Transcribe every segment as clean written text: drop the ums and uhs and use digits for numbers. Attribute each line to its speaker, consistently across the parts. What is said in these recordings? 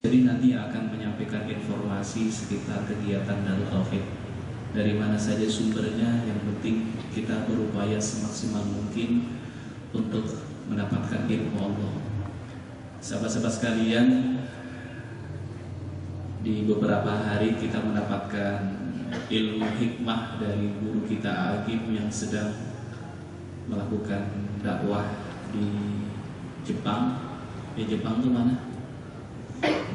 Speaker 1: Jadi nanti akan menyampaikan informasi sekitar kegiatan Darut Tauhid. Dari mana saja sumbernya, yang penting kita berupaya semaksimal mungkin untuk mendapatkan ilmu Allah. Sahabat-sahabat sekalian, di beberapa hari kita mendapatkan ilmu hikmah dari guru kita Agim yang sedang melakukan dakwah di Jepang. Di Jepang itu mana?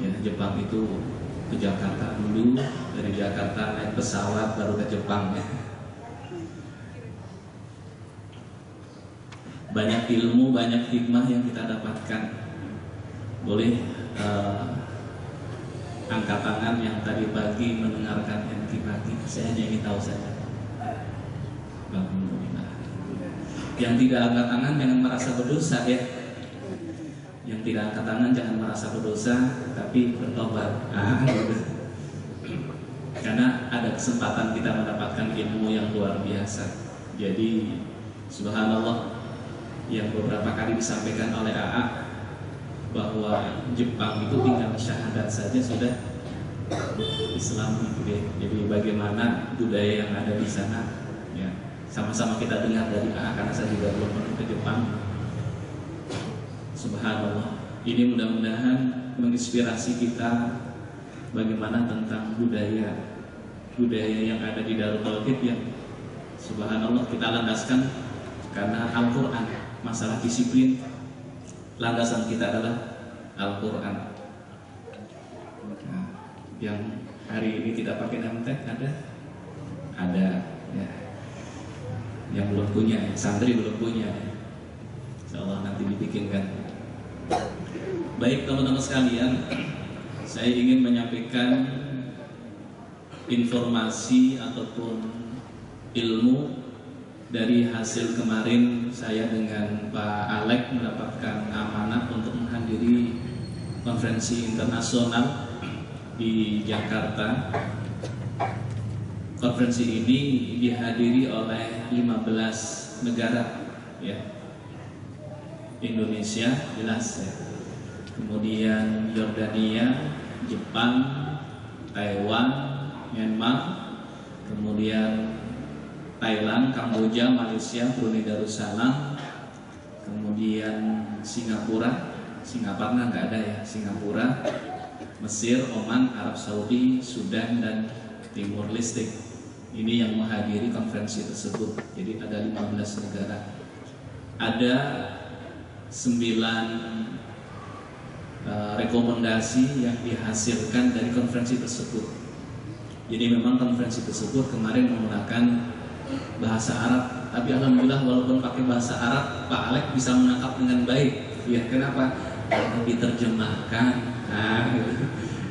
Speaker 1: Ya, Jepang itu ke Jakarta dulu, dari Jakarta naik pesawat baru ke Jepang ya. Banyak ilmu, banyak hikmah yang kita dapatkan. Boleh angkat tangan yang tadi pagi mendengarkan MT pagi. Saya hanya ingin tahu saja. Alhamdulillah. Yang tidak angkat tangan jangan merasa berdosa ya. Yang tidak angkat tangan jangan merasa berdosa, tapi bertobat. Gitu. Karena ada kesempatan kita mendapatkan ilmu yang luar biasa. Jadi subhanallah, yang beberapa kali disampaikan oleh AA bahwa Jepang itu tinggal syahadat saja sudah Islam gitu deh. Jadi bagaimana budaya yang ada di sana ya, sama-sama kita dengar dari AA karena saya juga belum pernah ke Jepang. Subhanallah, ini mudah-mudahan menginspirasi kita bagaimana tentang budaya yang ada di Darut Tauhid yang subhanallah kita landaskan karena Al-Quran. Masalah disiplin, landasan kita adalah Al-Quran. Nah, yang hari ini kita pakai MTek ada ya. Yang belum punya, santri belum punya ya. Insyaallah nanti dibikinkan. Baik teman-teman sekalian, saya ingin menyampaikan informasi ataupun ilmu dari hasil kemarin saya dengan Pak Alek mendapatkan amanah untuk menghadiri konferensi internasional di Jakarta. Konferensi ini dihadiri oleh 15 negara ya. Indonesia jelas ya. Kemudian Yordania, Jepang, Taiwan, Myanmar, kemudian Thailand, Kamboja, Malaysia, Brunei Darussalam, kemudian Singapura nggak ada ya, Singapura, Mesir, Oman, Arab Saudi, Sudan, dan Timur Leste. Ini yang menghadiri konferensi tersebut. Jadi ada 15 negara. Ada 9 rekomendasi yang dihasilkan dari konferensi tersebut. Jadi memang konferensi tersebut kemarin menggunakan bahasa Arab, tapi alhamdulillah walaupun pakai bahasa Arab, Pak Alek bisa menangkap dengan baik. Ya, kenapa? Karena diterjemahkan. Nah, gitu.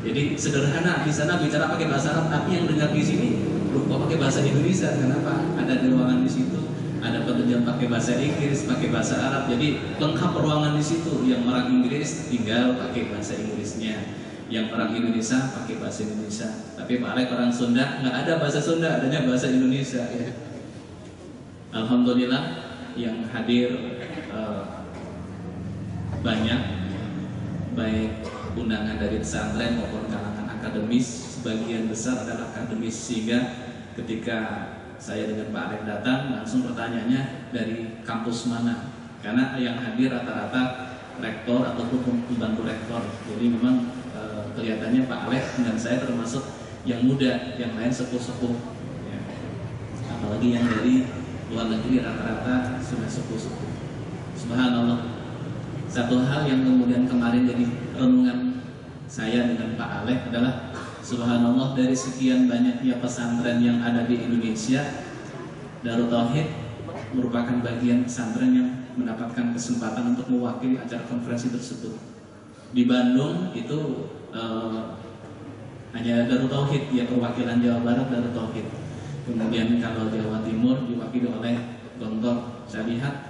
Speaker 1: Jadi sederhana, di sana bicara pakai bahasa Arab, tapi yang dengar di sini lupa pakai bahasa Indonesia. Kenapa? Ada ruangan di situ, ada penerjemah pakai bahasa Inggris, pakai bahasa Arab. Jadi lengkap ruangan di situ. Yang orang Inggris tinggal pakai bahasa Inggrisnya, yang orang Indonesia pakai bahasa Indonesia. Tapi Pak Alek orang Sunda, nggak ada bahasa Sunda, adanya bahasa Indonesia ya. Alhamdulillah yang hadir banyak, baik undangan dari pesantren maupun kalangan akademis. Sebagian besar adalah akademis, sehingga ketika saya dengan Pak Alek datang langsung pertanyaannya dari kampus mana, karena yang hadir rata-rata rektor ataupun pembantu rektor. Jadi memang kelihatannya Pak Alek dan saya termasuk yang muda, yang lain sepuh-sepuh ya. Apalagi yang dari luar negeri rata-rata sudah sepuh-sepuh. Subhanallah. Satu hal yang kemudian kemarin jadi renungan saya dengan Pak Alek adalah subhanallah, dari sekian banyaknya pesantren yang ada di Indonesia, Darut Tauhid merupakan bagian pesantren yang mendapatkan kesempatan untuk mewakili acara konferensi tersebut. Di Bandung itu hanya Darut Tauhid ya, perwakilan Jawa Barat Darut Tauhid. Kemudian kalau Jawa Timur diwakili oleh Gontor. Saya lihat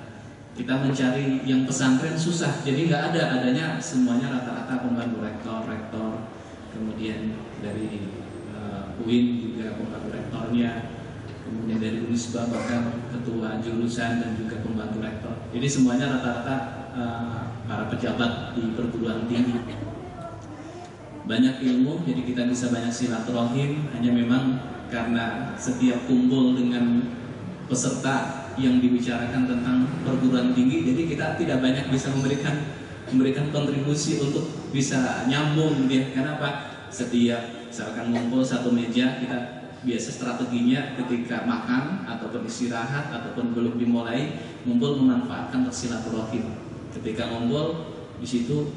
Speaker 1: kita mencari yang pesantren susah, jadi nggak adanya semuanya rata-rata pembantu rektor, kemudian dari UIN juga pembantu rektornya, kemudian dari Unisba bahkan ketua jurusan dan juga pembantu rektor. Jadi semuanya rata-rata para pejabat di perguruan tinggi. banyak ilmu, jadi kita bisa banyak silaturahim. Hanya memang karena setiap kumpul dengan peserta yang dibicarakan tentang perguruan tinggi, jadi kita tidak banyak bisa memberikan kontribusi untuk bisa nyambung dia. Kenapa? Setiap misalkan ngumpul satu meja, kita biasa strateginya ketika makan ataupun istirahat ataupun belum dimulai ngumpul memanfaatkan silaturahim. Ketika ngumpul di situ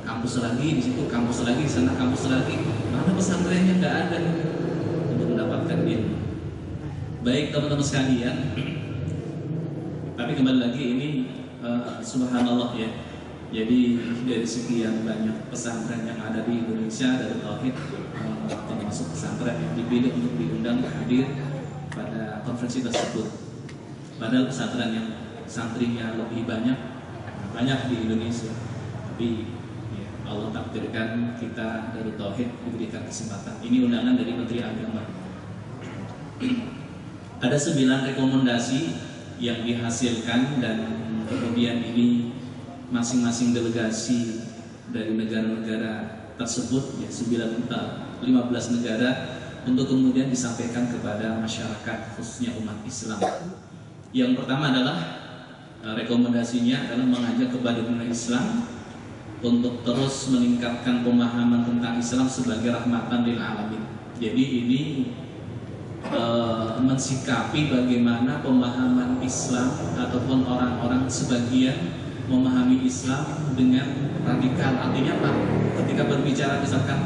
Speaker 1: kampus lagi, di situ kampus lagi, di sana kampus lagi. Mana pesantrennya nggak ada untuk mendapatkan ilmu. Baik teman-teman sekalian, tapi kembali lagi ini subhanallah ya. Jadi dari sekian banyak pesantren yang ada di Indonesia, dari Tauhid termasuk pesantren yang dipilih untuk diundang hadir pada konferensi tersebut. Padahal pesantren yang santrinya lebih banyak di Indonesia, tapi Allah takdirkan kita dari Tauhid diberikan kesempatan. Ini undangan dari Menteri Agama. Ada 9 rekomendasi yang dihasilkan dan kemudian ini masing-masing delegasi dari negara-negara tersebut ya 15 negara untuk kemudian disampaikan kepada masyarakat khususnya umat Islam. Yang pertama adalah rekomendasinya adalah mengajak kepada dunia Islam untuk terus meningkatkan pemahaman tentang Islam sebagai rahmatan lil alamin. Jadi ini mensikapi bagaimana pemahaman Islam ataupun orang-orang sebagian memahami Islam dengan radikal. Artinya apa? Ketika berbicara misalkan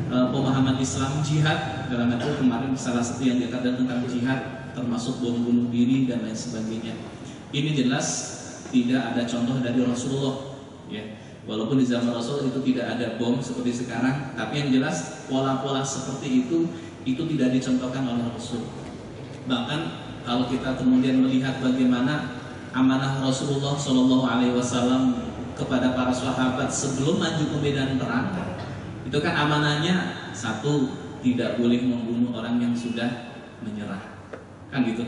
Speaker 1: pemahaman Islam jihad, dalam itu kemarin salah satu yang dikatakan tentang jihad termasuk bom bunuh diri dan lain sebagainya. Ini jelas tidak ada contoh dari Rasulullah ya. Walaupun di zaman Rasul itu tidak ada bom seperti sekarang, tapi yang jelas pola-pola seperti itu tidak dicontohkan oleh Rasul. Bahkan kalau kita kemudian melihat bagaimana amanah Rasulullah SAW kepada para sahabat sebelum maju ke medan perang, itu kan amanahnya satu, tidak boleh membunuh orang yang sudah menyerah, kan gitu.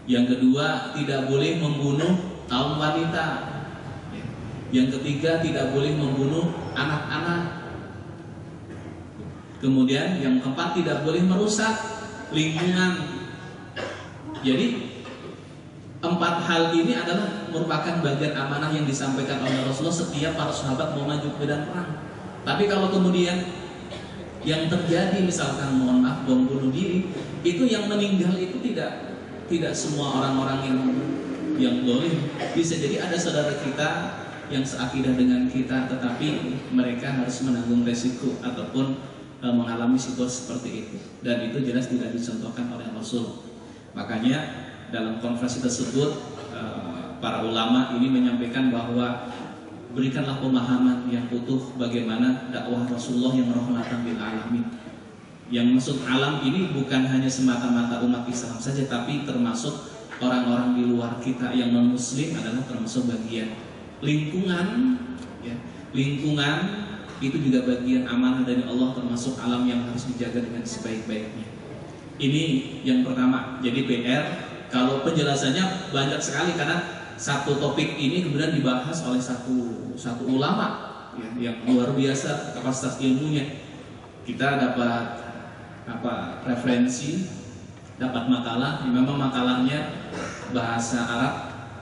Speaker 1: Yang kedua, tidak boleh membunuh kaum wanita. Yang ketiga, tidak boleh membunuh anak-anak. Kemudian yang keempat, tidak boleh merusak lingkungan. Jadi 4 hal ini adalah merupakan bagian amanah yang disampaikan oleh Rasulullah setiap para sahabat mau maju ke medan perang. Tapi kalau kemudian yang terjadi misalkan mohon maaf bom bunuh diri, itu yang meninggal itu tidak semua orang-orang yang dolim. Bisa jadi ada saudara kita yang seakidah dengan kita, tetapi mereka harus menanggung resiko ataupun mengalami situasi seperti itu, dan itu jelas tidak dicontohkan oleh Rasul. Makanya dalam konferensi tersebut para ulama ini menyampaikan bahwa berikanlah pemahaman yang utuh bagaimana dakwah Rasulullah yang rahmatan lil alamin. Yang maksud alam ini bukan hanya semata-mata umat Islam saja, tapi termasuk orang-orang di luar kita yang non muslim adalah termasuk bagian. Lingkungan ya, lingkungan itu juga bagian amanah dari Allah, termasuk alam yang harus dijaga dengan sebaik-baiknya. Ini yang pertama. Jadi PR, kalau penjelasannya banyak sekali karena satu topik ini kemudian dibahas oleh satu ulama ya, yang luar biasa kapasitas ilmunya. Kita dapat referensi, dapat makalah, memang makalahnya bahasa Arab,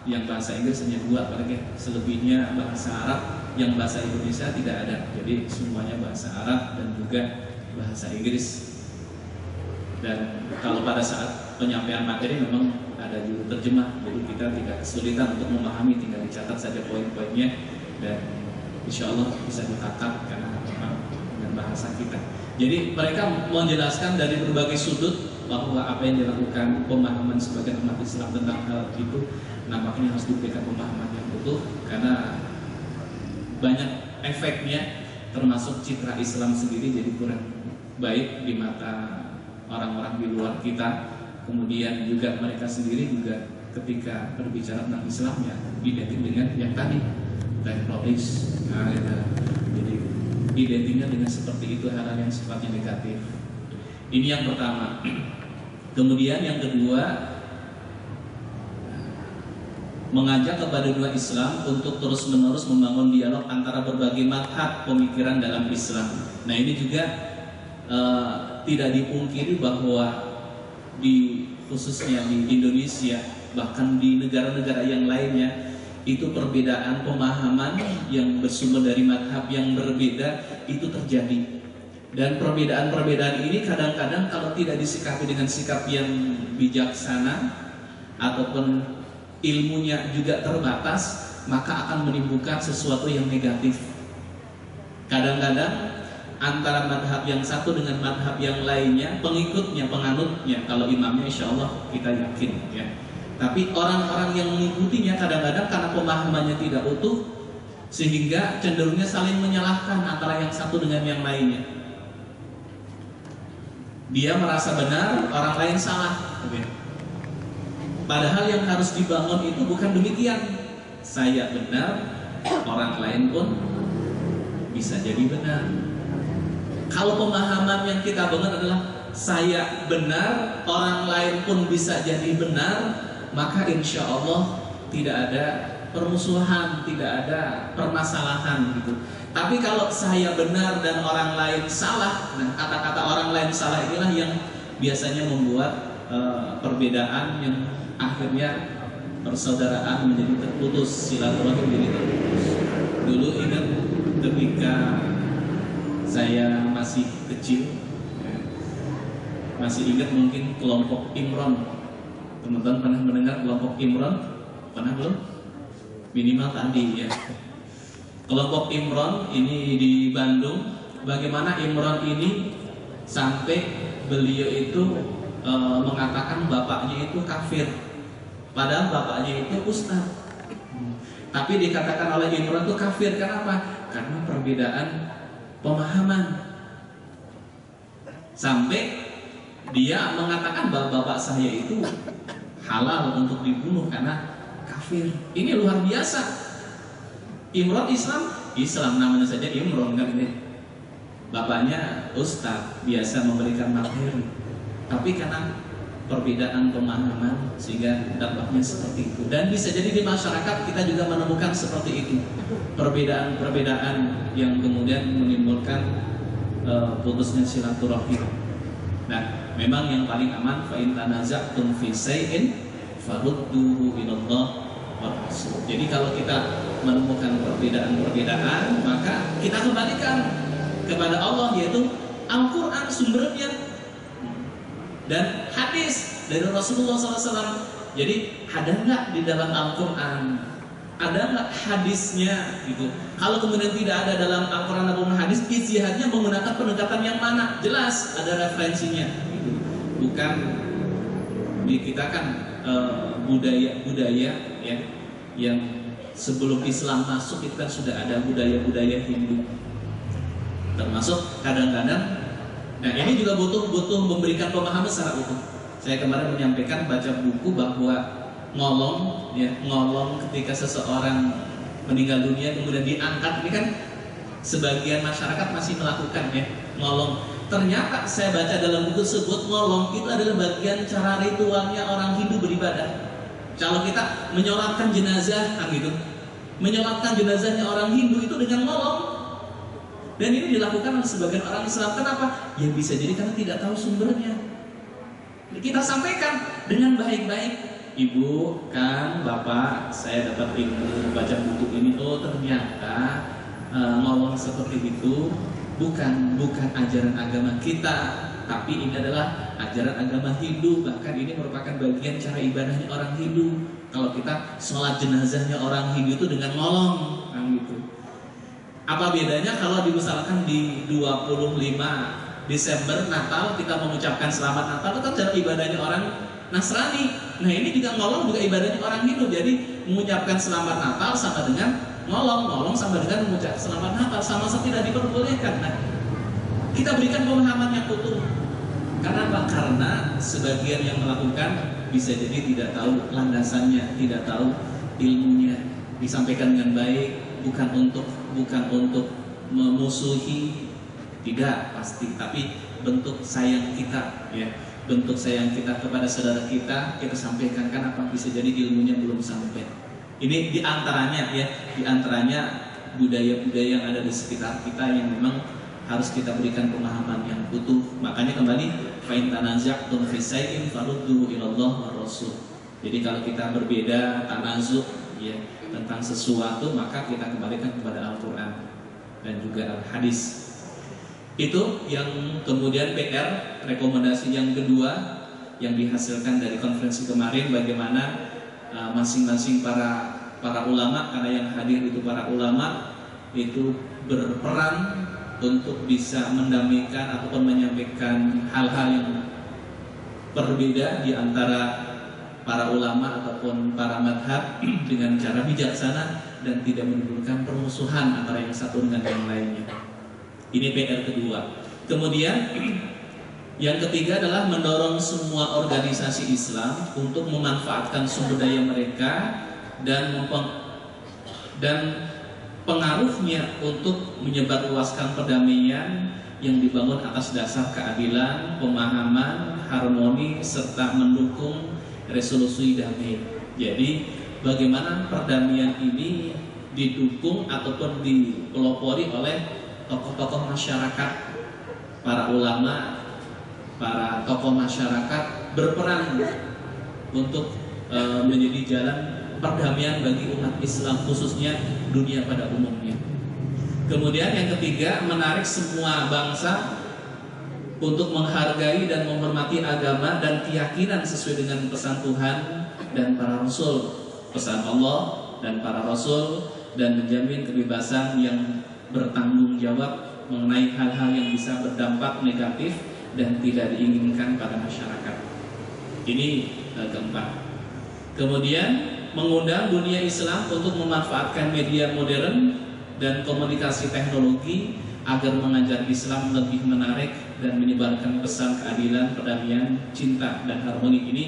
Speaker 1: yang bahasa Inggris hanya 2 apalagi, selebihnya bahasa Arab, yang bahasa Indonesia tidak ada. Jadi semuanya bahasa Arab dan juga bahasa Inggris. Dan kalau pada saat penyampaian materi memang ada juru terjemah, jadi kita tidak kesulitan untuk memahami, tinggal dicatat saja poin-poinnya dan insya Allah bisa ditangkap karena memang dengan bahasa kita. Jadi mereka menjelaskan dari berbagai sudut bahwa apa yang dilakukan pemahaman sebagian umat Islam tentang hal itu, nampaknya harus diberikan pemahaman yang utuh karena banyak efeknya, termasuk citra Islam sendiri jadi kurang baik di mata orang-orang di luar kita. Kemudian juga mereka sendiri juga ketika berbicara tentang Islam ya identik dengan yang tadi teroris. Jadi identiknya dengan seperti itu, hal-hal yang sifatnya negatif. Ini yang pertama. Kemudian yang kedua, mengajak kepada dunia Islam untuk terus-menerus membangun dialog antara berbagai madhab pemikiran dalam Islam. Nah ini juga tidak dipungkiri bahwa khususnya di Indonesia, bahkan di negara-negara yang lainnya, itu perbedaan pemahaman yang bersumber dari madhab yang berbeda itu terjadi. Dan perbedaan-perbedaan ini kadang-kadang kalau tidak disikapi dengan sikap yang bijaksana ataupun ilmunya juga terbatas, maka akan menimbulkan sesuatu yang negatif. Kadang-kadang antara madhab yang satu dengan madhab yang lainnya, pengikutnya, penganutnya, kalau imamnya insya Allah kita yakin ya. Tapi orang-orang yang mengikutinya kadang-kadang karena pemahamannya tidak utuh, sehingga cenderungnya saling menyalahkan antara yang satu dengan yang lainnya. Dia merasa benar, orang lain salah. Padahal yang harus dibangun itu bukan demikian. Saya benar, orang lain pun bisa jadi benar. Kalau pemahaman yang kita bangun adalah saya benar, orang lain pun bisa jadi benar, maka insya Allah tidak ada permusuhan, tidak ada permasalahan gitu. Tapi kalau saya benar dan orang lain salah, nah kata-kata orang lain salah inilah yang biasanya membuat perbedaan yang akhirnya persaudaraan menjadi terputus, silaturahmi menjadi terputus. Dulu ingat ketika saya masih kecil, masih ingat mungkin kelompok Imron. Teman-teman pernah mendengar kelompok Imron? Pernah belum? Minimal tadi ya. Kelompok Imron ini di Bandung. Bagaimana Imron ini sampai beliau itu mengatakan bapaknya itu kafir, padahal bapaknya itu ustaz. Tapi dikatakan oleh Imron itu kafir. Kenapa? Karena perbedaan pemahaman. Sampai dia mengatakan bahwa bapak saya itu halal untuk dibunuh karena kafir. Ini luar biasa. Imron Islam namanya saja Imron kan ini. Bapaknya ustaz, biasa memberikan materi. Tapi karena perbedaan pemahaman sehingga dampaknya seperti itu. Dan bisa jadi di masyarakat kita juga menemukan seperti itu. Perbedaan-perbedaan yang kemudian menimbulkan putusnya silaturahmi. Nah, memang yang paling aman fa in tanaza'tum fi shay'in farudduhu ilallah wa rasul. Jadi kalau kita menemukan perbedaan-perbedaan, maka kita kembalikan kepada Allah, yaitu Al-Qur'an sumbernya dan hadis dari Rasulullah SAW. Jadi ada nggak di dalam Al-Quran, ada nggak hadisnya gitu. Kalau kemudian tidak ada dalam Al-Quran ataupun hadis, ijtihadnya menggunakan pendekatan yang mana? Jelas ada referensinya gitu. Bukan di kita kan budaya-budaya ya, yang sebelum Islam masuk itu kan sudah ada budaya-budaya Hindu. Termasuk kadang-kadang, nah ini juga butuh memberikan pemahaman secara utuh. Saya kemarin menyampaikan baca buku bahwa ngolong ketika seseorang meninggal dunia kemudian diangkat, ini kan sebagian masyarakat masih melakukan ya ngolong. Ternyata saya baca dalam buku tersebut ngolong itu adalah bagian cara ritualnya orang Hindu beribadah. Kalau kita menyolatkan jenazah kan gitu, menyolatkan jenazahnya orang Hindu itu dengan ngolong. Dan ini dilakukan oleh sebagian orang Islam. Kenapa? Ya bisa jadi karena tidak tahu sumbernya. Kita sampaikan dengan baik-baik. Ibu, kan, bapak, saya dapat ilmu baca buku ini. Oh ternyata ngomong seperti itu bukan ajaran agama kita, tapi ini adalah ajaran agama Hindu. Bahkan ini merupakan bagian cara ibadahnya orang Hindu. Kalau kita sholat jenazahnya orang Hindu itu dengan ngolong, kan gitu. Apa bedanya kalau misalkan di 25 Desember Natal kita mengucapkan selamat Natal, itu kan cara ibadahnya orang Nasrani. Nah ini juga ngolong juga ibadahnya orang Hindu. Jadi mengucapkan selamat Natal sama dengan ngolong sama dengan mengucapkan selamat Natal, sama-sama tidak diperbolehkan. Nah kita berikan pemahaman yang utuh. Karena apa? Karena sebagian yang melakukan bisa jadi tidak tahu landasannya, tidak tahu ilmunya. Disampaikan dengan baik, bukan untuk memusuhi, tidak pasti, tapi bentuk sayang kita ya, bentuk sayang kita kepada saudara kita sampaikan. Kan apa bisa jadi ilmunya belum sampai, Ini diantaranya ya, diantaranya budaya-budaya yang ada di sekitar kita yang memang harus kita berikan pemahaman yang utuh. Makanya kembali fa in tanaza'tum fi shay'in farudduhu ilallah war rasul. Jadi kalau kita berbeda tanazu ya tentang sesuatu, maka kita kembalikan kepada Al-Qur'an dan juga Al-Hadis. Itu yang kemudian PR, rekomendasi yang kedua yang dihasilkan dari konferensi kemarin, bagaimana masing-masing para ulama, karena yang hadir itu para ulama, itu berperan untuk bisa mendamaikan ataupun menyampaikan hal-hal yang berbeda di antara para ulama ataupun para madhab dengan cara bijaksana dan tidak menimbulkan permusuhan antara yang satu dengan yang lainnya. Ini PR kedua. Kemudian yang ketiga adalah mendorong semua organisasi Islam untuk memanfaatkan sumber daya mereka dan pengaruhnya untuk menyebarluaskan perdamaian yang dibangun atas dasar keadilan, pemahaman, harmoni, serta mendukung resolusi damai. Jadi bagaimana perdamaian ini didukung ataupun dipelopori oleh tokoh-tokoh masyarakat, para ulama, para tokoh masyarakat berperan untuk menjadi jalan perdamaian bagi umat Islam, khususnya dunia pada umumnya. Kemudian yang ketiga, menarik semua bangsa untuk menghargai dan menghormati agama dan keyakinan sesuai dengan pesan Tuhan dan para Rasul, pesan Allah dan para Rasul, dan menjamin kebebasan yang bertanggung jawab mengenai hal-hal yang bisa berdampak negatif dan tidak diinginkan pada masyarakat. Ini keempat. Kemudian mengundang dunia Islam untuk memanfaatkan media modern dan komunikasi teknologi agar mengajar Islam lebih menarik dan menyebarkan pesan keadilan, perdamaian, cinta, dan harmoni. Ini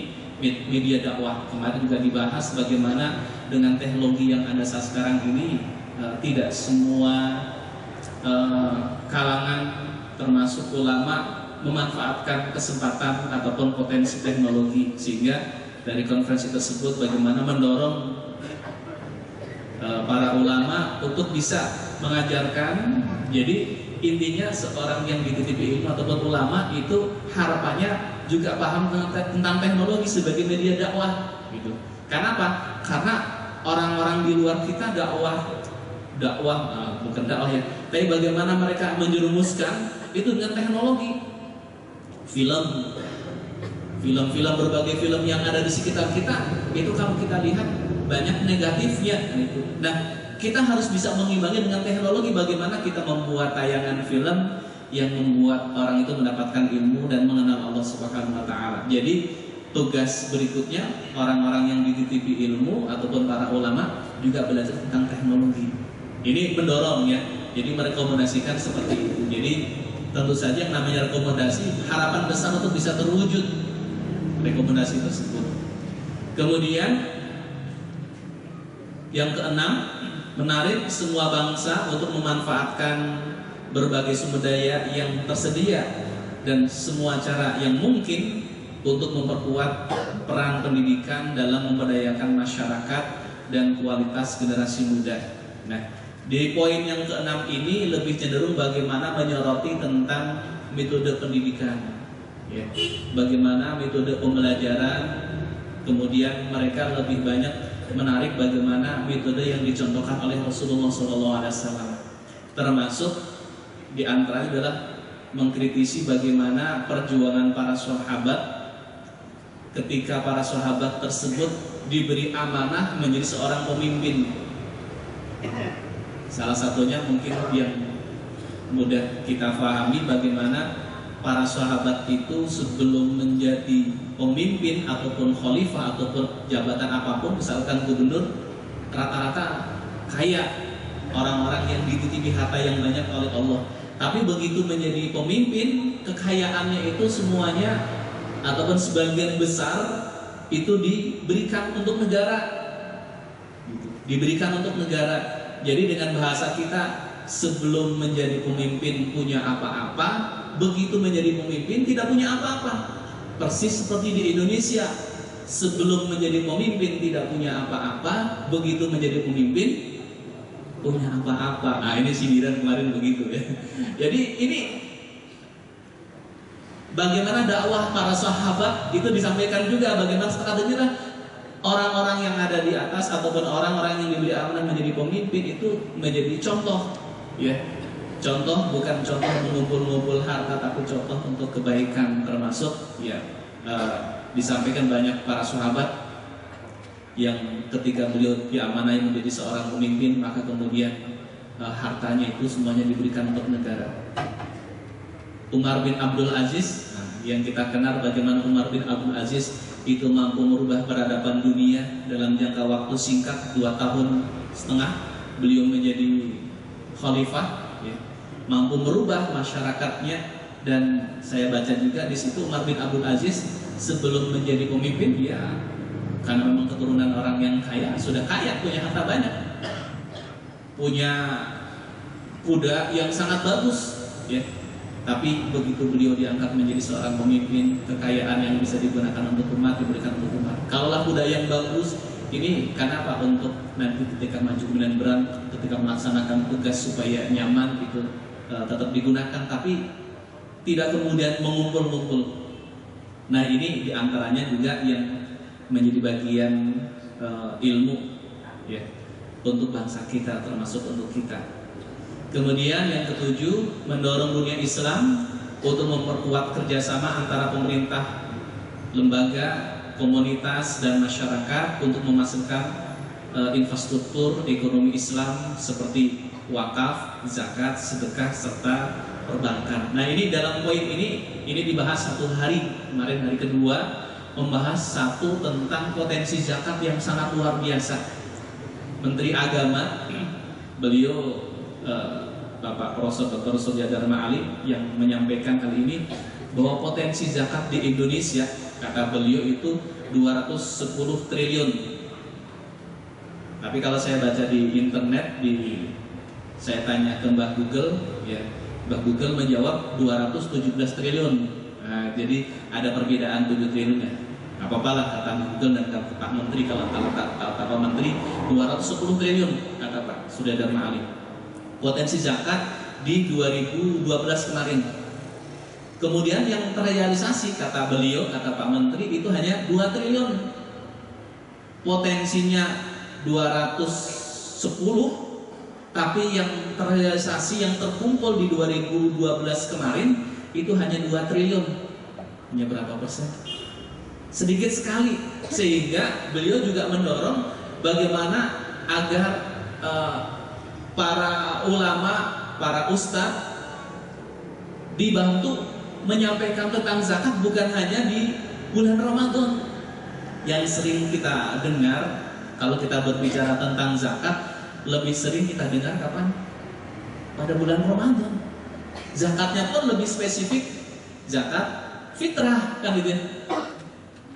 Speaker 1: media dakwah. Kemarin juga dibahas bagaimana dengan teknologi yang ada saat sekarang ini tidak semua kalangan termasuk ulama memanfaatkan kesempatan ataupun potensi teknologi, sehingga dari konferensi tersebut bagaimana mendorong para ulama untuk bisa mengajarkan. Jadi intinya seorang yang dititipi ilmu ataupun ulama itu harapannya juga paham tentang teknologi sebagai media dakwah gitu. Karena apa? Karena orang-orang di luar kita bukan dakwah ya, tapi bagaimana mereka menjerumuskan itu dengan teknologi. Film-film, berbagai film yang ada di sekitar kita itu kalau kita lihat banyak negatifnya gitu. Nah, kita harus bisa mengimbangi dengan teknologi. Bagaimana kita membuat tayangan film yang membuat orang itu mendapatkan ilmu dan mengenal Allah Subhanahu wa taala. Jadi tugas berikutnya orang-orang yang dititipi ilmu ataupun para ulama juga belajar tentang teknologi. Ini mendorong ya. Jadi merekomendasikan seperti itu. Jadi tentu saja yang namanya rekomendasi, harapan besar untuk bisa terwujud rekomendasi tersebut. Kemudian yang keenam, menarik semua bangsa untuk memanfaatkan berbagai sumber daya yang tersedia dan semua cara yang mungkin untuk memperkuat peran pendidikan dalam memberdayakan masyarakat dan kualitas generasi muda. Nah, di poin yang keenam ini lebih cenderung bagaimana menyoroti tentang metode pendidikan, ya. Bagaimana metode pembelajaran, kemudian mereka lebih banyak menarik bagaimana metode yang dicontohkan oleh Rasulullah SAW. Termasuk di antaranya adalah mengkritisi bagaimana perjuangan para sahabat ketika para sahabat tersebut diberi amanah menjadi seorang pemimpin. Salah satunya mungkin yang mudah kita pahami bagaimana para sahabat itu sebelum menjadi pemimpin ataupun khalifah ataupun jabatan apapun, misalkan gubernur, rata-rata kaya, orang-orang yang dititipi harta yang banyak oleh Allah. Tapi begitu menjadi pemimpin, kekayaannya itu semuanya ataupun sebagian besar itu diberikan untuk negara. Diberikan untuk negara. Jadi dengan bahasa kita, sebelum menjadi pemimpin punya apa-apa, begitu menjadi pemimpin tidak punya apa-apa. Persis seperti di Indonesia, sebelum menjadi pemimpin tidak punya apa-apa, begitu menjadi pemimpin punya apa-apa. Nah, ini sindiran kemarin begitu ya. Jadi ini bagaimana dakwah para sahabat itu disampaikan juga, bagaimana katanya orang-orang yang ada di atas ataupun orang-orang yang diberi amanah menjadi pemimpin itu menjadi contoh, ya. Contoh bukan contoh mengumpul-ngumpul harta, tapi contoh untuk kebaikan, termasuk ya disampaikan banyak para sahabat yang ketika beliau diamanai menjadi seorang pemimpin, maka kemudian hartanya itu semuanya diberikan untuk negara. Umar bin Abdul Aziz, yang kita kenal bagaimana Umar bin Abdul Aziz itu mampu merubah peradaban dunia dalam jangka waktu singkat 2 tahun setengah. Beliau menjadi khalifah, ya, mampu merubah masyarakatnya. Dan saya baca juga di situ Umar bin Abdul Aziz sebelum menjadi pemimpin, dia karena memang keturunan orang yang kaya, sudah kaya, punya harta banyak, punya kuda yang sangat bagus, ya. Tapi begitu beliau diangkat menjadi seorang pemimpin, kekayaan yang bisa digunakan untuk umat diberikan untuk umat. Kalaulah kuda yang bagus, ini kenapa? Untuk nanti ketika maju kemudian beran, ketika melaksanakan tugas supaya nyaman itu tetap digunakan, tapi tidak kemudian mengumpul-ngumpul. Nah, ini diantaranya juga yang menjadi bagian ilmu, ya, untuk bangsa kita, termasuk untuk kita. Kemudian yang ketujuh, mendorong dunia Islam untuk memperkuat kerjasama antara pemerintah, lembaga, komunitas, dan masyarakat untuk memasukkan infrastruktur ekonomi Islam seperti wakaf, zakat, sedekah, serta perbankan. Nah, ini dalam poin ini dibahas 1 hari, kemarin hari kedua, membahas satu tentang potensi zakat yang sangat luar biasa. Menteri Agama, beliau Bapak Profesor Dr. Surya Dharma Ali yang menyampaikan kali ini bahwa potensi zakat di Indonesia, kata beliau itu 210 triliun. Tapi kalau saya baca di internet, saya tanya ke Mbah Google, ya, Mbah Google menjawab 217 triliun. Nah, jadi ada perbedaan 7 triliunnya. Gak apa-apa lah kata Google dan kata Pak Menteri, kalau kata Pak Menteri 210 triliun kata Pak Surya Dharma Ali. Potensi zakat di 2012 kemarin. Kemudian yang terrealisasi kata beliau, kata Pak Menteri itu hanya 2 triliun. Potensinya 210, tapi yang terrealisasi yang terkumpul di 2012 kemarin itu hanya 2 triliun. Hanya berapa persen? Sedikit sekali. Sehingga beliau juga mendorong bagaimana agar para ulama, para ustadz dibantu menyampaikan tentang zakat bukan hanya di bulan Ramadan. Yang sering kita dengar kalau kita berbicara tentang zakat, lebih sering kita dengar kapan? Pada bulan Ramadan. Zakatnya pun lebih spesifik, zakat fitrah, kan gitu ya.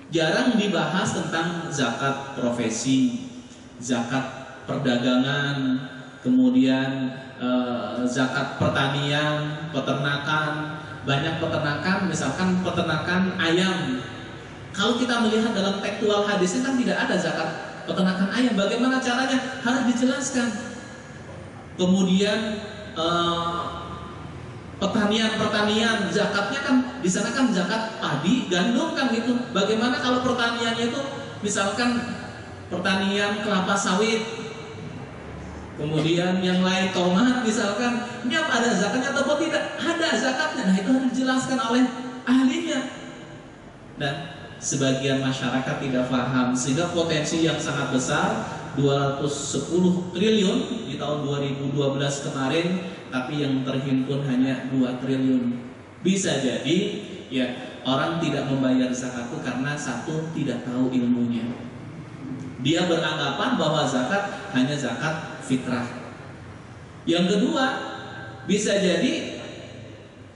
Speaker 1: Jarang dibahas tentang zakat profesi, zakat perdagangan, kemudian zakat pertanian, peternakan. Banyak peternakan, misalkan peternakan ayam. Kalau kita melihat dalam tekstual hadisnya kan tidak ada zakat peternakan ayam. Bagaimana caranya? Harus dijelaskan. Kemudian pertanian, zakatnya kan di sana kan zakat padi, gandum kan gitu. Bagaimana kalau pertaniannya itu misalkan pertanian kelapa sawit, kemudian yang lain tomat misalkan, ini apa ada zakatnya atau tidak? Ada zakatnya. Nah, itu harus dijelaskan oleh ahlinya. Dan sebagian masyarakat tidak paham, sehingga potensi yang sangat besar 210 triliun di tahun 2012 kemarin, tapi yang terhimpun hanya 2 triliun. Bisa jadi ya orang tidak membayar zakat itu karena satu, tidak tahu ilmunya. Dia beranggapan bahwa zakat hanya zakat fitrah. Yang kedua, bisa jadi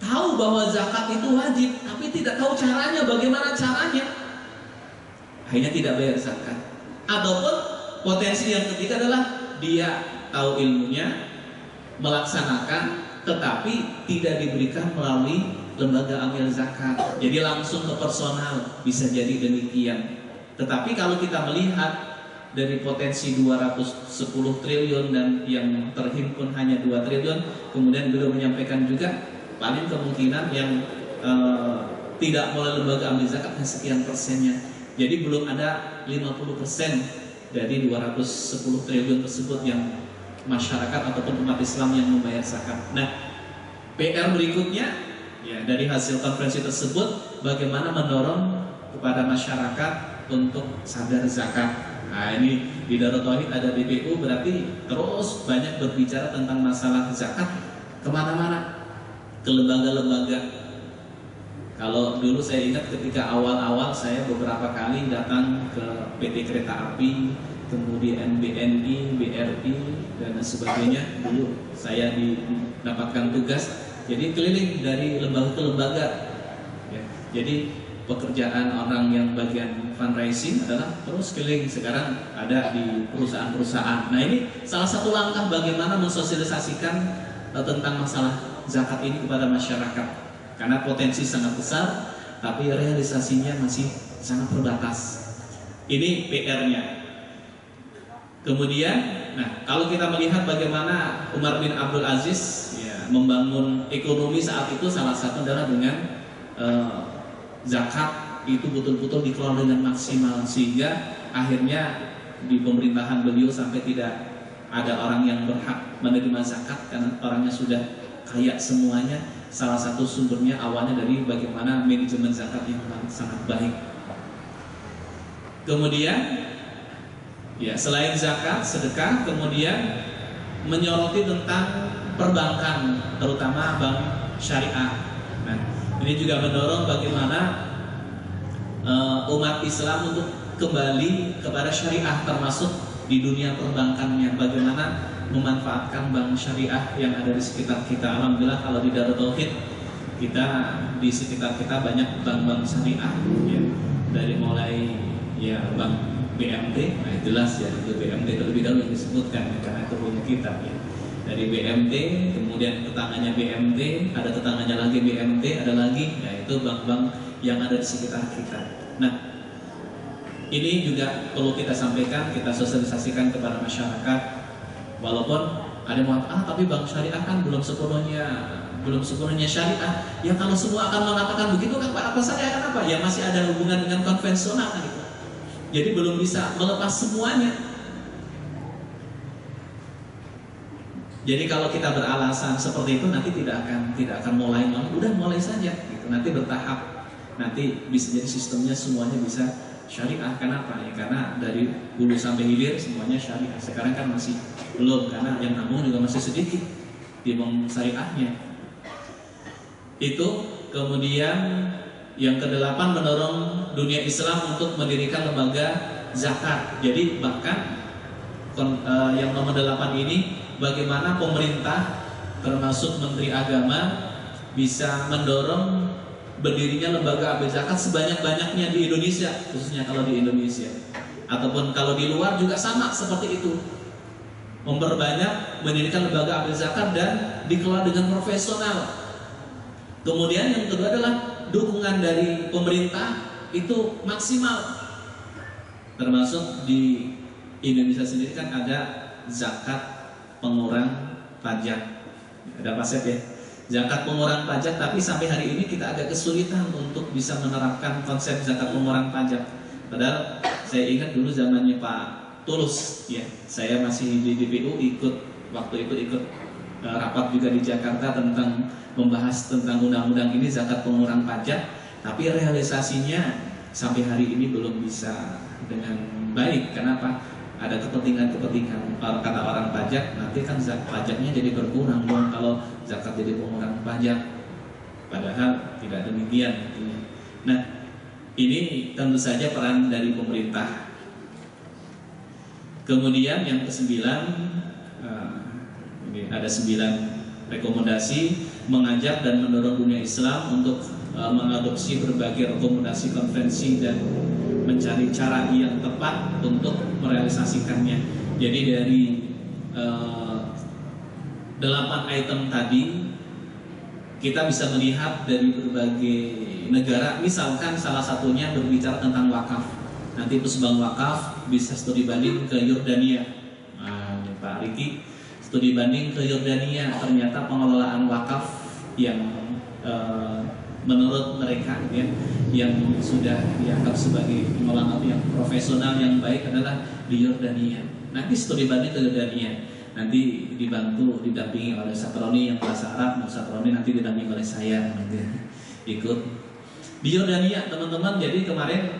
Speaker 1: tahu bahwa zakat itu wajib, tapi tidak tahu caranya, bagaimana caranya, akhirnya tidak bayar zakat. Ataupun potensi yang ketiga adalah dia tahu ilmunya, melaksanakan, tetapi tidak diberikan melalui lembaga amil zakat. Jadi langsung ke personal, bisa jadi demikian. Tetapi kalau kita melihat dari potensi 210 triliun dan yang terhimpun hanya 2 triliun, kemudian beliau menyampaikan juga paling kemungkinan yang tidak mulai lembaga ambil zakat hanya sekian persennya. Jadi belum ada 50% dari 210 triliun tersebut yang masyarakat ataupun umat Islam yang membayar zakat. Nah, PR berikutnya ya dari hasil konferensi tersebut bagaimana mendorong kepada masyarakat untuk sadar zakat. Nah, ini di Darut Tauhid ada DPU, berarti terus banyak berbicara tentang masalah zakat kemana-mana, ke lembaga-lembaga. Kalau dulu saya ingat ketika awal-awal saya beberapa kali datang ke PT Kereta Api, kemudian BNI, BRI dan sebagainya. Dulu saya didapatkan tugas, jadi keliling dari lembaga ke lembaga. Ya, jadi pekerjaan orang yang bagian fundraising adalah terus keliling, sekarang ada di perusahaan-perusahaan. Nah, ini salah satu langkah bagaimana mensosialisasikan tentang masalah zakat ini kepada masyarakat, karena potensi sangat besar tapi realisasinya masih sangat terbatas. Ini PR-nya. Kemudian, nah kalau kita melihat bagaimana Umar bin Abdul Aziz ya, membangun ekonomi saat itu, salah satu adalah dengan zakat itu betul-betul dikelola dengan maksimal, sehingga akhirnya di pemerintahan beliau sampai tidak ada orang yang berhak menerima zakat karena orangnya sudah kaya semuanya. Salah satu sumbernya awalnya dari bagaimana manajemen zakat yang sangat baik. Kemudian ya selain zakat, sedekah, kemudian menyoroti tentang perbankan, terutama bank syariah. Nah, ini juga mendorong bagaimana umat Islam untuk kembali kepada syariah, termasuk di dunia perbankannya, bagaimana memanfaatkan bank syariah yang ada di sekitar kita. Alhamdulillah kalau di Darut Tauhid kita di sekitar kita banyak bank-bank syariah ya, dari mulai ya bank BMT, nah jelas ya itu BMT terlebih dahulu yang disebutkan ya, karena itu punya kita ya. Dari BMT, kemudian tetangganya BMT, ada tetangganya lagi BMT, ada lagi, yaitu bank-bank yang ada di sekitar kita. Nah, ini juga perlu kita sampaikan, kita sosialisasikan kepada masyarakat. Walaupun ada yang mengatakan, tapi bank syariah kan belum sepenuhnya syariah. Ya kalau semua akan mengatakan begitu kan Pak, apa syariah kan apa? Ya masih ada hubungan dengan konvensional kan gitu. Jadi belum bisa melepas semuanya. Jadi kalau kita beralasan seperti itu nanti tidak akan mulai, udah mulai saja gitu. Nanti bertahap, nanti bisa jadi sistemnya semuanya bisa syariah. Kenapa? Ya karena dari hulu sampai hilir semuanya syariah. Sekarang kan masih belum, karena yang nabung juga masih sedikit di bank syariahnya. Itu kemudian yang ke-8 mendorong dunia Islam untuk mendirikan lembaga zakat. Jadi bahkan yang nomor 8 ini bagaimana pemerintah termasuk Menteri Agama bisa mendorong berdirinya lembaga ambil zakat sebanyak-banyaknya di Indonesia, khususnya kalau di Indonesia, ataupun kalau di luar juga sama seperti itu, memperbanyak mendirikan lembaga ambil zakat dan dikelola dengan profesional. Kemudian yang kedua adalah dukungan dari pemerintah itu maksimal, termasuk di Indonesia sendiri kan ada zakat pengurang pajak, ada pasep ya, zakat pengurang pajak, tapi sampai hari ini kita agak kesulitan untuk bisa menerapkan konsep zakat pengurang pajak. Padahal saya ingat dulu zamannya Pak Tulus ya, saya masih di DPU waktu itu ikut rapat juga di Jakarta tentang membahas tentang undang-undang ini zakat pengurang pajak, tapi realisasinya sampai hari ini belum bisa dengan baik. Kenapa? Ada kepentingan kata orang pajak, nanti kan pajaknya jadi berkurang dong kalau zakat jadi pengurang pajak, padahal tidak demikian. Nah, ini tentu saja peran dari pemerintah. Kemudian yang ke-9, ini ada 9 rekomendasi, mengajak dan mendorong dunia Islam untuk mengadopsi berbagai rekomendasi konvensi dan mencari cara yang tepat untuk merealisasikannya. Jadi dari 8 item tadi kita bisa melihat dari berbagai negara, misalkan salah satunya berbicara tentang wakaf. nanti itu sumbang wakaf bisa studi banding ke Yordania. Nah, ini Pak Riki studi banding ke Yordania, ternyata pengelolaan wakaf yang menurut mereka ya, yang sudah dianggap sebagai pengelola yang profesional yang baik adalah di Yordania. Nanti studi banding ke Yordania, nanti dibantu didampingi oleh Satroni yang bahasa Arab, Satroni nanti didampingi oleh saya nanti ikut di Yordania teman-teman. Jadi kemarin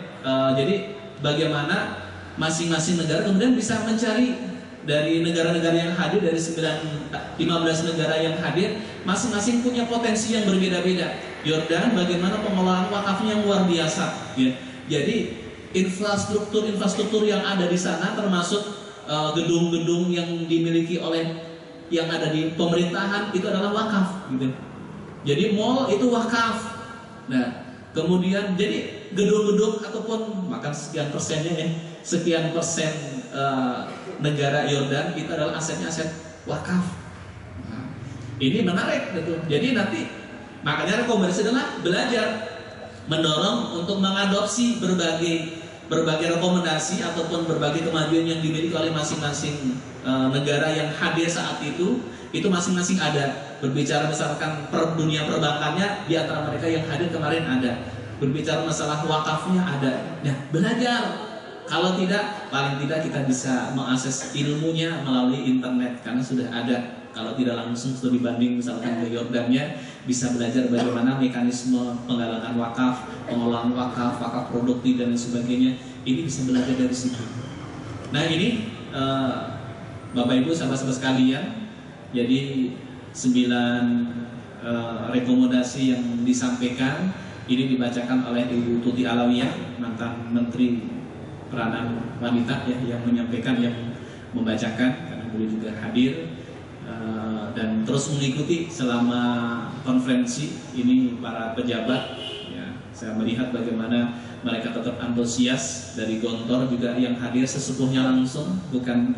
Speaker 1: jadi bagaimana masing-masing negara kemudian bisa mencari dari negara-negara yang hadir, dari 15 negara yang hadir, masing-masing punya potensi yang berbeda-beda. Yordan bagaimana pengelolaan wakafnya yang luar biasa ya. Jadi infrastruktur yang ada di sana termasuk gedung-gedung yang dimiliki oleh yang ada di pemerintahan itu adalah wakaf gitu. Jadi mall itu wakaf. Nah, kemudian jadi gedung-gedung ataupun makan sekian persennya ya, sekian persen negara Yordan itu adalah asetnya aset wakaf. Nah, ini menarik gitu. Jadi nanti makanya rekomendasi adalah belajar mendorong untuk mengadopsi berbagai rekomendasi ataupun berbagai kemajuan yang dimiliki oleh masing-masing negara yang hadir saat itu masing-masing ada. Berbicara misalkan dunia perbankannya di antara mereka yang hadir kemarin ada. Berbicara masalah wakafnya ada. Nah, belajar. Kalau tidak, paling tidak kita bisa mengakses ilmunya melalui internet karena sudah ada. Kalau tidak langsung studi banding misalkan ke Yordania, bisa belajar bagaimana mekanisme penggalangan wakaf, pengelolaan wakaf, wakaf produktif dan sebagainya. Ini bisa belajar dari situ. Nah ini Bapak Ibu sahabat-sahabat sekalian, jadi 9 rekomendasi yang disampaikan ini dibacakan oleh Ibu Tuti Alawiyah, mantan Menteri Peranan Wanita ya, yang menyampaikan, yang membacakan karena beliau juga hadir dan terus mengikuti selama konferensi ini para pejabat ya. Saya melihat bagaimana mereka tetap antusias, dari Gontor juga yang hadir sesepuhnya langsung, bukan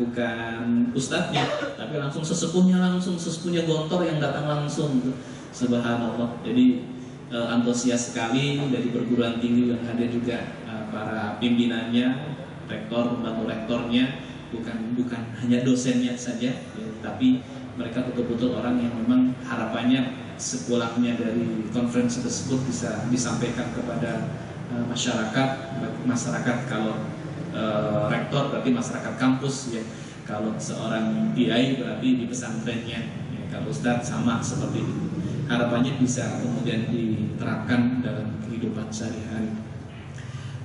Speaker 1: ustadznya tapi langsung sesepuhnya Gontor yang datang langsung, subhanallah. Jadi antusias sekali. Dari perguruan tinggi yang hadir juga para pimpinannya, rektor, pembantu rektornya, bukan hanya dosennya saja ya, tapi mereka betul-betul orang yang memang harapannya sepulangnya dari konferensi tersebut bisa disampaikan kepada masyarakat. Kalau rektor berarti masyarakat kampus ya, kalau seorang kiai berarti di pesantrennya ya, kalau ustadz sama seperti itu. Harapannya bisa kemudian diterapkan dalam kehidupan sehari-hari.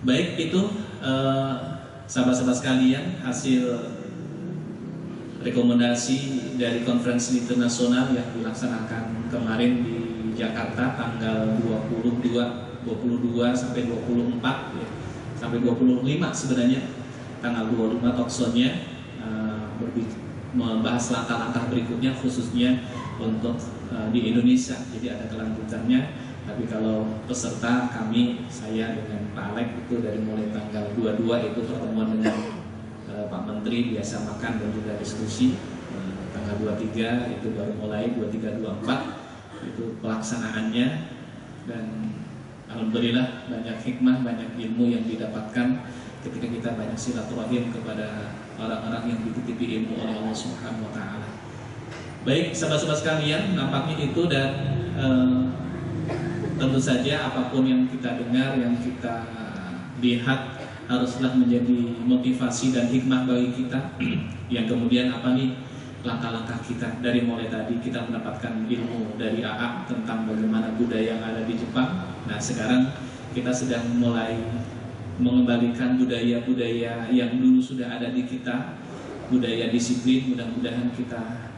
Speaker 1: Baik, itu sahabat-sahabat sekalian hasil rekomendasi dari konferensi internasional yang dilaksanakan kemarin di Jakarta tanggal 22 sampai 24 ya, sampai 25 sebenarnya tanggal 25 talkshow-nya membahas langkah-langkah berikutnya khususnya untuk di Indonesia. Jadi ada kelanjutannya, tapi kalau peserta kami, saya dengan Pak Alek itu dari mulai tanggal 22 itu pertemuan dengan Pak Menteri biasa makan dan juga diskusi. Tanggal 23 itu baru mulai, 23, 24 itu pelaksanaannya, dan alhamdulillah banyak hikmah, banyak ilmu yang didapatkan ketika kita banyak silaturahim kepada orang-orang yang dititipi ilmu oleh Allah Subhanahu wa taala. Baik, sahabat-sahabat sekalian, nampaknya itu, dan tentu saja apapun yang kita dengar, yang kita lihat haruslah menjadi motivasi dan hikmah bagi kita yang kemudian apa nih langkah-langkah kita. Dari mulai tadi kita mendapatkan ilmu dari AA tentang bagaimana budaya yang ada di Jepang. Nah sekarang kita sedang mulai mengembalikan budaya-budaya yang dulu sudah ada di kita, budaya disiplin. Mudah-mudahan kita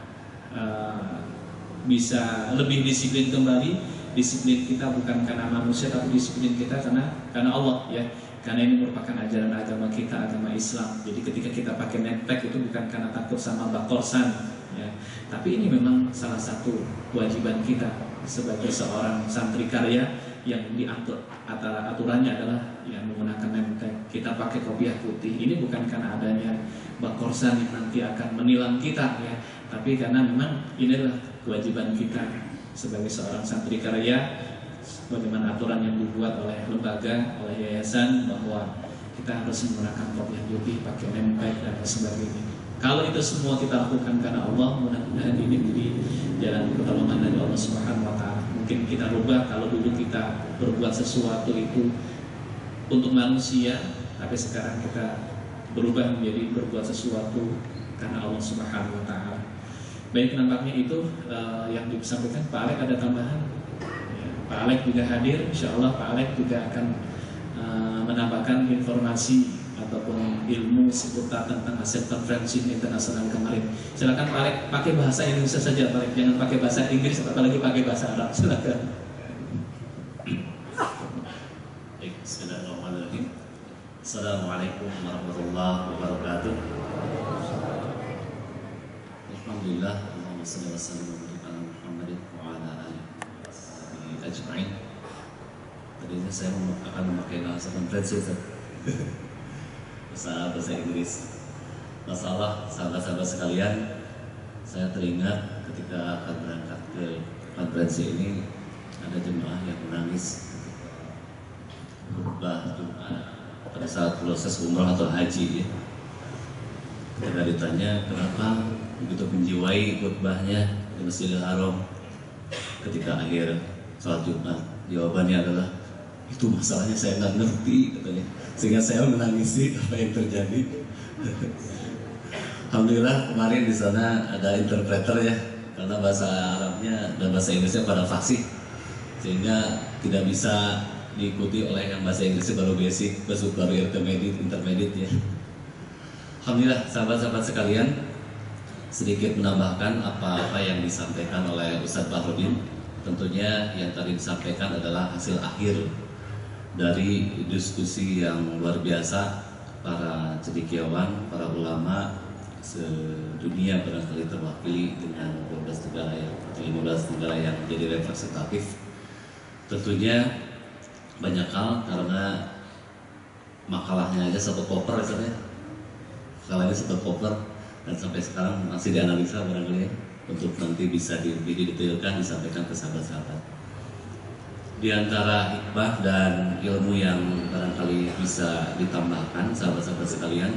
Speaker 1: bisa lebih disiplin kembali. Disiplin kita bukan karena manusia, tapi disiplin kita karena Allah ya. Karena ini merupakan ajaran agama kita, agama Islam. Jadi ketika kita pakai netpack itu bukan karena takut sama bakorsan ya. Tapi ini memang salah satu kewajiban kita sebagai seorang santri karya yang diatur. Aturannya adalah yang menggunakan netpack. Kita pakai kopiah putih. Ini bukan karena adanya bakorsan yang nanti akan menilang kita ya. Tapi karena memang ini adalah kewajiban kita sebagai seorang santri karya, bagaimana aturan yang dibuat oleh lembaga, oleh yayasan, bahwa kita harus menggunakan kopiah putih, pakai lempek dan sebagainya. Kalau itu semua kita lakukan karena Allah, mudah-mudahan ini menjadi jalan pertolongan dari Allah Subhanahu wa taala. Mungkin kita rubah, kalau dulu kita berbuat sesuatu itu untuk manusia, tapi sekarang kita berubah menjadi berbuat sesuatu karena Allah Subhanahu wa taala. Baik, nampaknya itu yang disampaikan. Pak Alek ada tambahan? Ya, Pak Alek juga hadir, insya Allah Pak Alek juga akan menambahkan informasi ataupun ilmu seputar tentang hasil konferensi internasional kemarin. Silakan Pak Alek, pakai bahasa Indonesia saja Pak Alek, jangan pakai bahasa Inggris, apalagi pakai bahasa Arab. Silakan.
Speaker 2: Bismillahirrahmanirrahim. Assalamualaikum warahmatullahi wabarakatuh. Alhamdulillah, Allahumma shalli wa sallim ala Muhammadin wa ala alihi ajma'in. Tadinya saya akan memakai bahasa konferensi bahasa Inggris. Masalah sahabat-sahabat sekalian, saya teringat ketika akan berangkat ke konferensi ini ada jemaah yang menangis khutbah Jumat pada saat proses umrah atau haji ya. Ketika ditanya kenapa begitu menjiwai khutbahnya di Masjidil Haram ketika akhir sholat Jumat, jawabannya adalah itu masalahnya saya nggak ngerti katanya, sehingga saya menangisi apa yang terjadi. Alhamdulillah kemarin di sana ada interpreter ya, karena bahasa Arabnya dan bahasa Inggrisnya pada fasih, sehingga tidak bisa diikuti oleh yang bahasa Inggrisnya baru basic, baru intermediate ya. Alhamdulillah sahabat-sahabat sekalian, sedikit menambahkan apa-apa yang disampaikan oleh Ustadz Bahrudin. Tentunya yang tadi disampaikan adalah hasil akhir dari diskusi yang luar biasa para cendekiawan, para ulama sedunia barangkali terwakili dengan 12 negara atau 15 negara yang menjadi representatif. Tentunya banyak hal, karena makalahnya aja satu koper misalnya, makalahnya satu koper, dan sampai sekarang masih dianalisa barangkali ya, untuk nanti bisa lebih didetailkan disampaikan ke sahabat-sahabat. Di antara hikmah dan ilmu yang barangkali bisa ditambahkan sahabat-sahabat sekalian,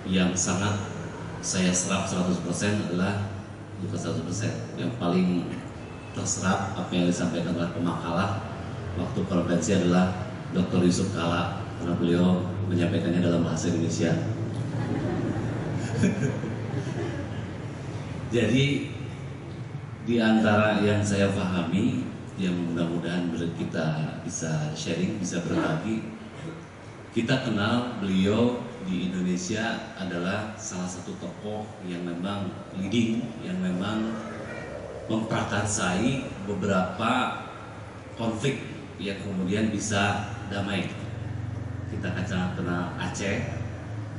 Speaker 2: yang sangat saya serap 100% adalah, bukan 100%, yang paling terserap apa yang disampaikan oleh pemakalah waktu konferensi adalah Dr. Yusuf Kala, karena beliau menyampaikannya dalam bahasa Indonesia. Jadi di antara yang saya pahami, yang mudah-mudahan kita bisa sharing, bisa berbagi, kita kenal beliau di Indonesia adalah salah satu tokoh yang memang leading, yang memang memprakarsai beberapa konflik yang kemudian bisa damai. Kita kena Aceh,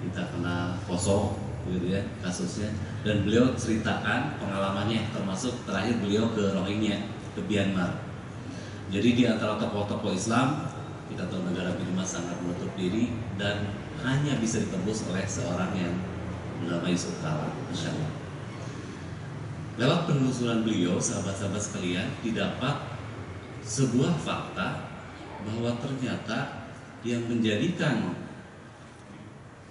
Speaker 2: kita kena Poso, gitu ya kasusnya, dan beliau ceritakan pengalamannya, termasuk terakhir beliau ke Rohingya, ke Myanmar. Jadi di antara tokoh-tokoh Islam, kita tahu negara Burma sangat menutup diri dan hanya bisa ditembus oleh seorang yang bernama Yusuf Kala, Masya Allah. Lewat penelusuran beliau, sahabat-sahabat sekalian, didapat sebuah fakta bahwa ternyata yang menjadikan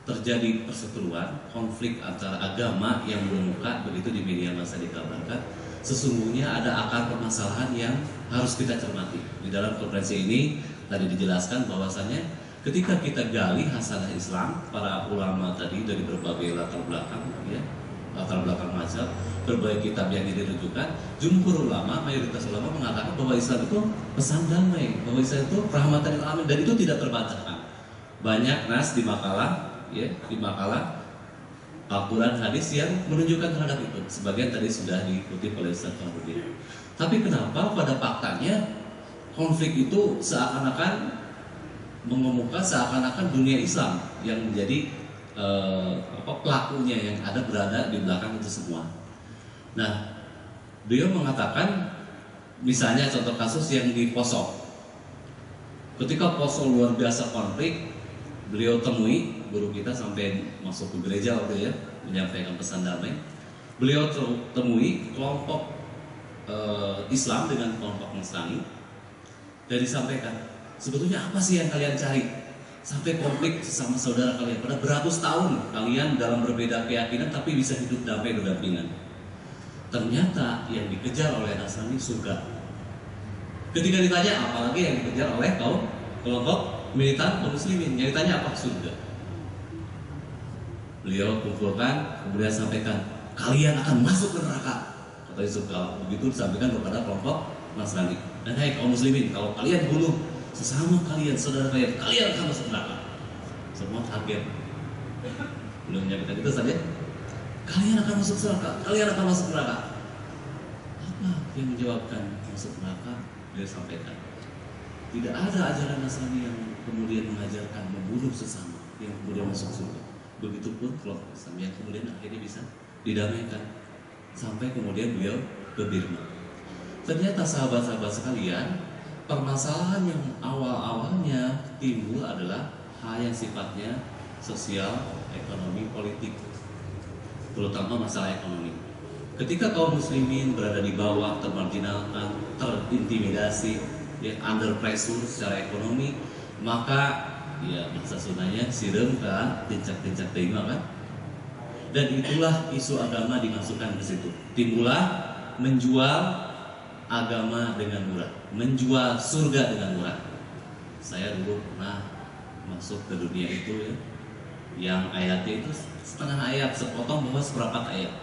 Speaker 2: terjadi perseteruan, konflik antara agama yang mengemuka begitu di media massa dikabarkan, sesungguhnya ada akar permasalahan yang harus kita cermati. Di dalam konferensi ini tadi dijelaskan bahwasanya ketika kita gali hasanah Islam, para ulama tadi dari berbagai latar belakang, ya, latar belakang mazhab, berbagai kitab yang dirujukan, jumhur ulama, mayoritas ulama mengatakan bahwa Islam itu pesan damai, bahwa Islam itu rahmatan lil alamin, dan itu tidak terbantahkan. Banyak nas di makalah, ya, di makalah Al-Quran, hadis yang menunjukkan terhadap itu. Sebagian tadi sudah diikuti oleh Ustaz Fahruddin. Tapi kenapa pada faktanya konflik itu seakan-akan mengemuka, seakan-akan dunia Islam yang menjadi pelakunya, yang ada berada di belakang itu semua. Nah, beliau mengatakan, misalnya contoh kasus yang di Poso. Ketika Poso luar biasa konflik, beliau temui guru kita sampai masuk ke gereja waktu ya, menyampaikan pesan damai. Beliau temui kelompok Islam dengan kelompok Nasrani dan disampaikan, sebetulnya apa sih yang kalian cari? sampai konflik sesama saudara kalian. Pada beratus tahun kalian dalam berbeda keyakinan tapi bisa hidup damai berdampingan. Ternyata yang dikejar oleh Nasrani surga. Ketika ditanya apalagi yang dikejar oleh kaum kelompok militan kaum muslimin, yang ditanya apa? Surga. Beliau kumpulkan kemudian sampaikan, kalian akan masuk ke neraka. Kata Yusuf Kala. Begitu disampaikan kepada kelompok Nasrani. Dan hai kaum muslimin, kalau kalian bunuh sesama kalian, saudara kalian, kalian akan masuk neraka. Semua kaget. Belum menyampaikan itu saja. Kalian akan masuk neraka, kalian akan masuk neraka. Apa yang menjawabkan masuk neraka? Dia sampaikan, tidak ada ajaran Nasrani yang kemudian mengajarkan membunuh sesama yang kemudian masuk surga. Begitupun kelompok Islam yang kemudian akhirnya bisa didamaikan. Sampai kemudian beliau ke Birma. Ternyata sahabat-sahabat sekalian, permasalahan yang awal-awalnya timbul adalah hal yang sifatnya sosial, ekonomi, politik, terutama masalah ekonomi. Ketika kaum muslimin berada di bawah, termarginalkan, terintimidasi, ya, under pressure secara ekonomi, maka ya bahasa Sundanya sirem kan, tincak-tincak terima kan. Dan itulah isu agama dimasukkan ke situ. Timbullah menjual agama dengan murah, menjual surga dengan murah. Saya dulu pernah masuk ke dunia itu ya, yang ayatnya itu setengah ayat, sepotong bahwa seperempat ayat.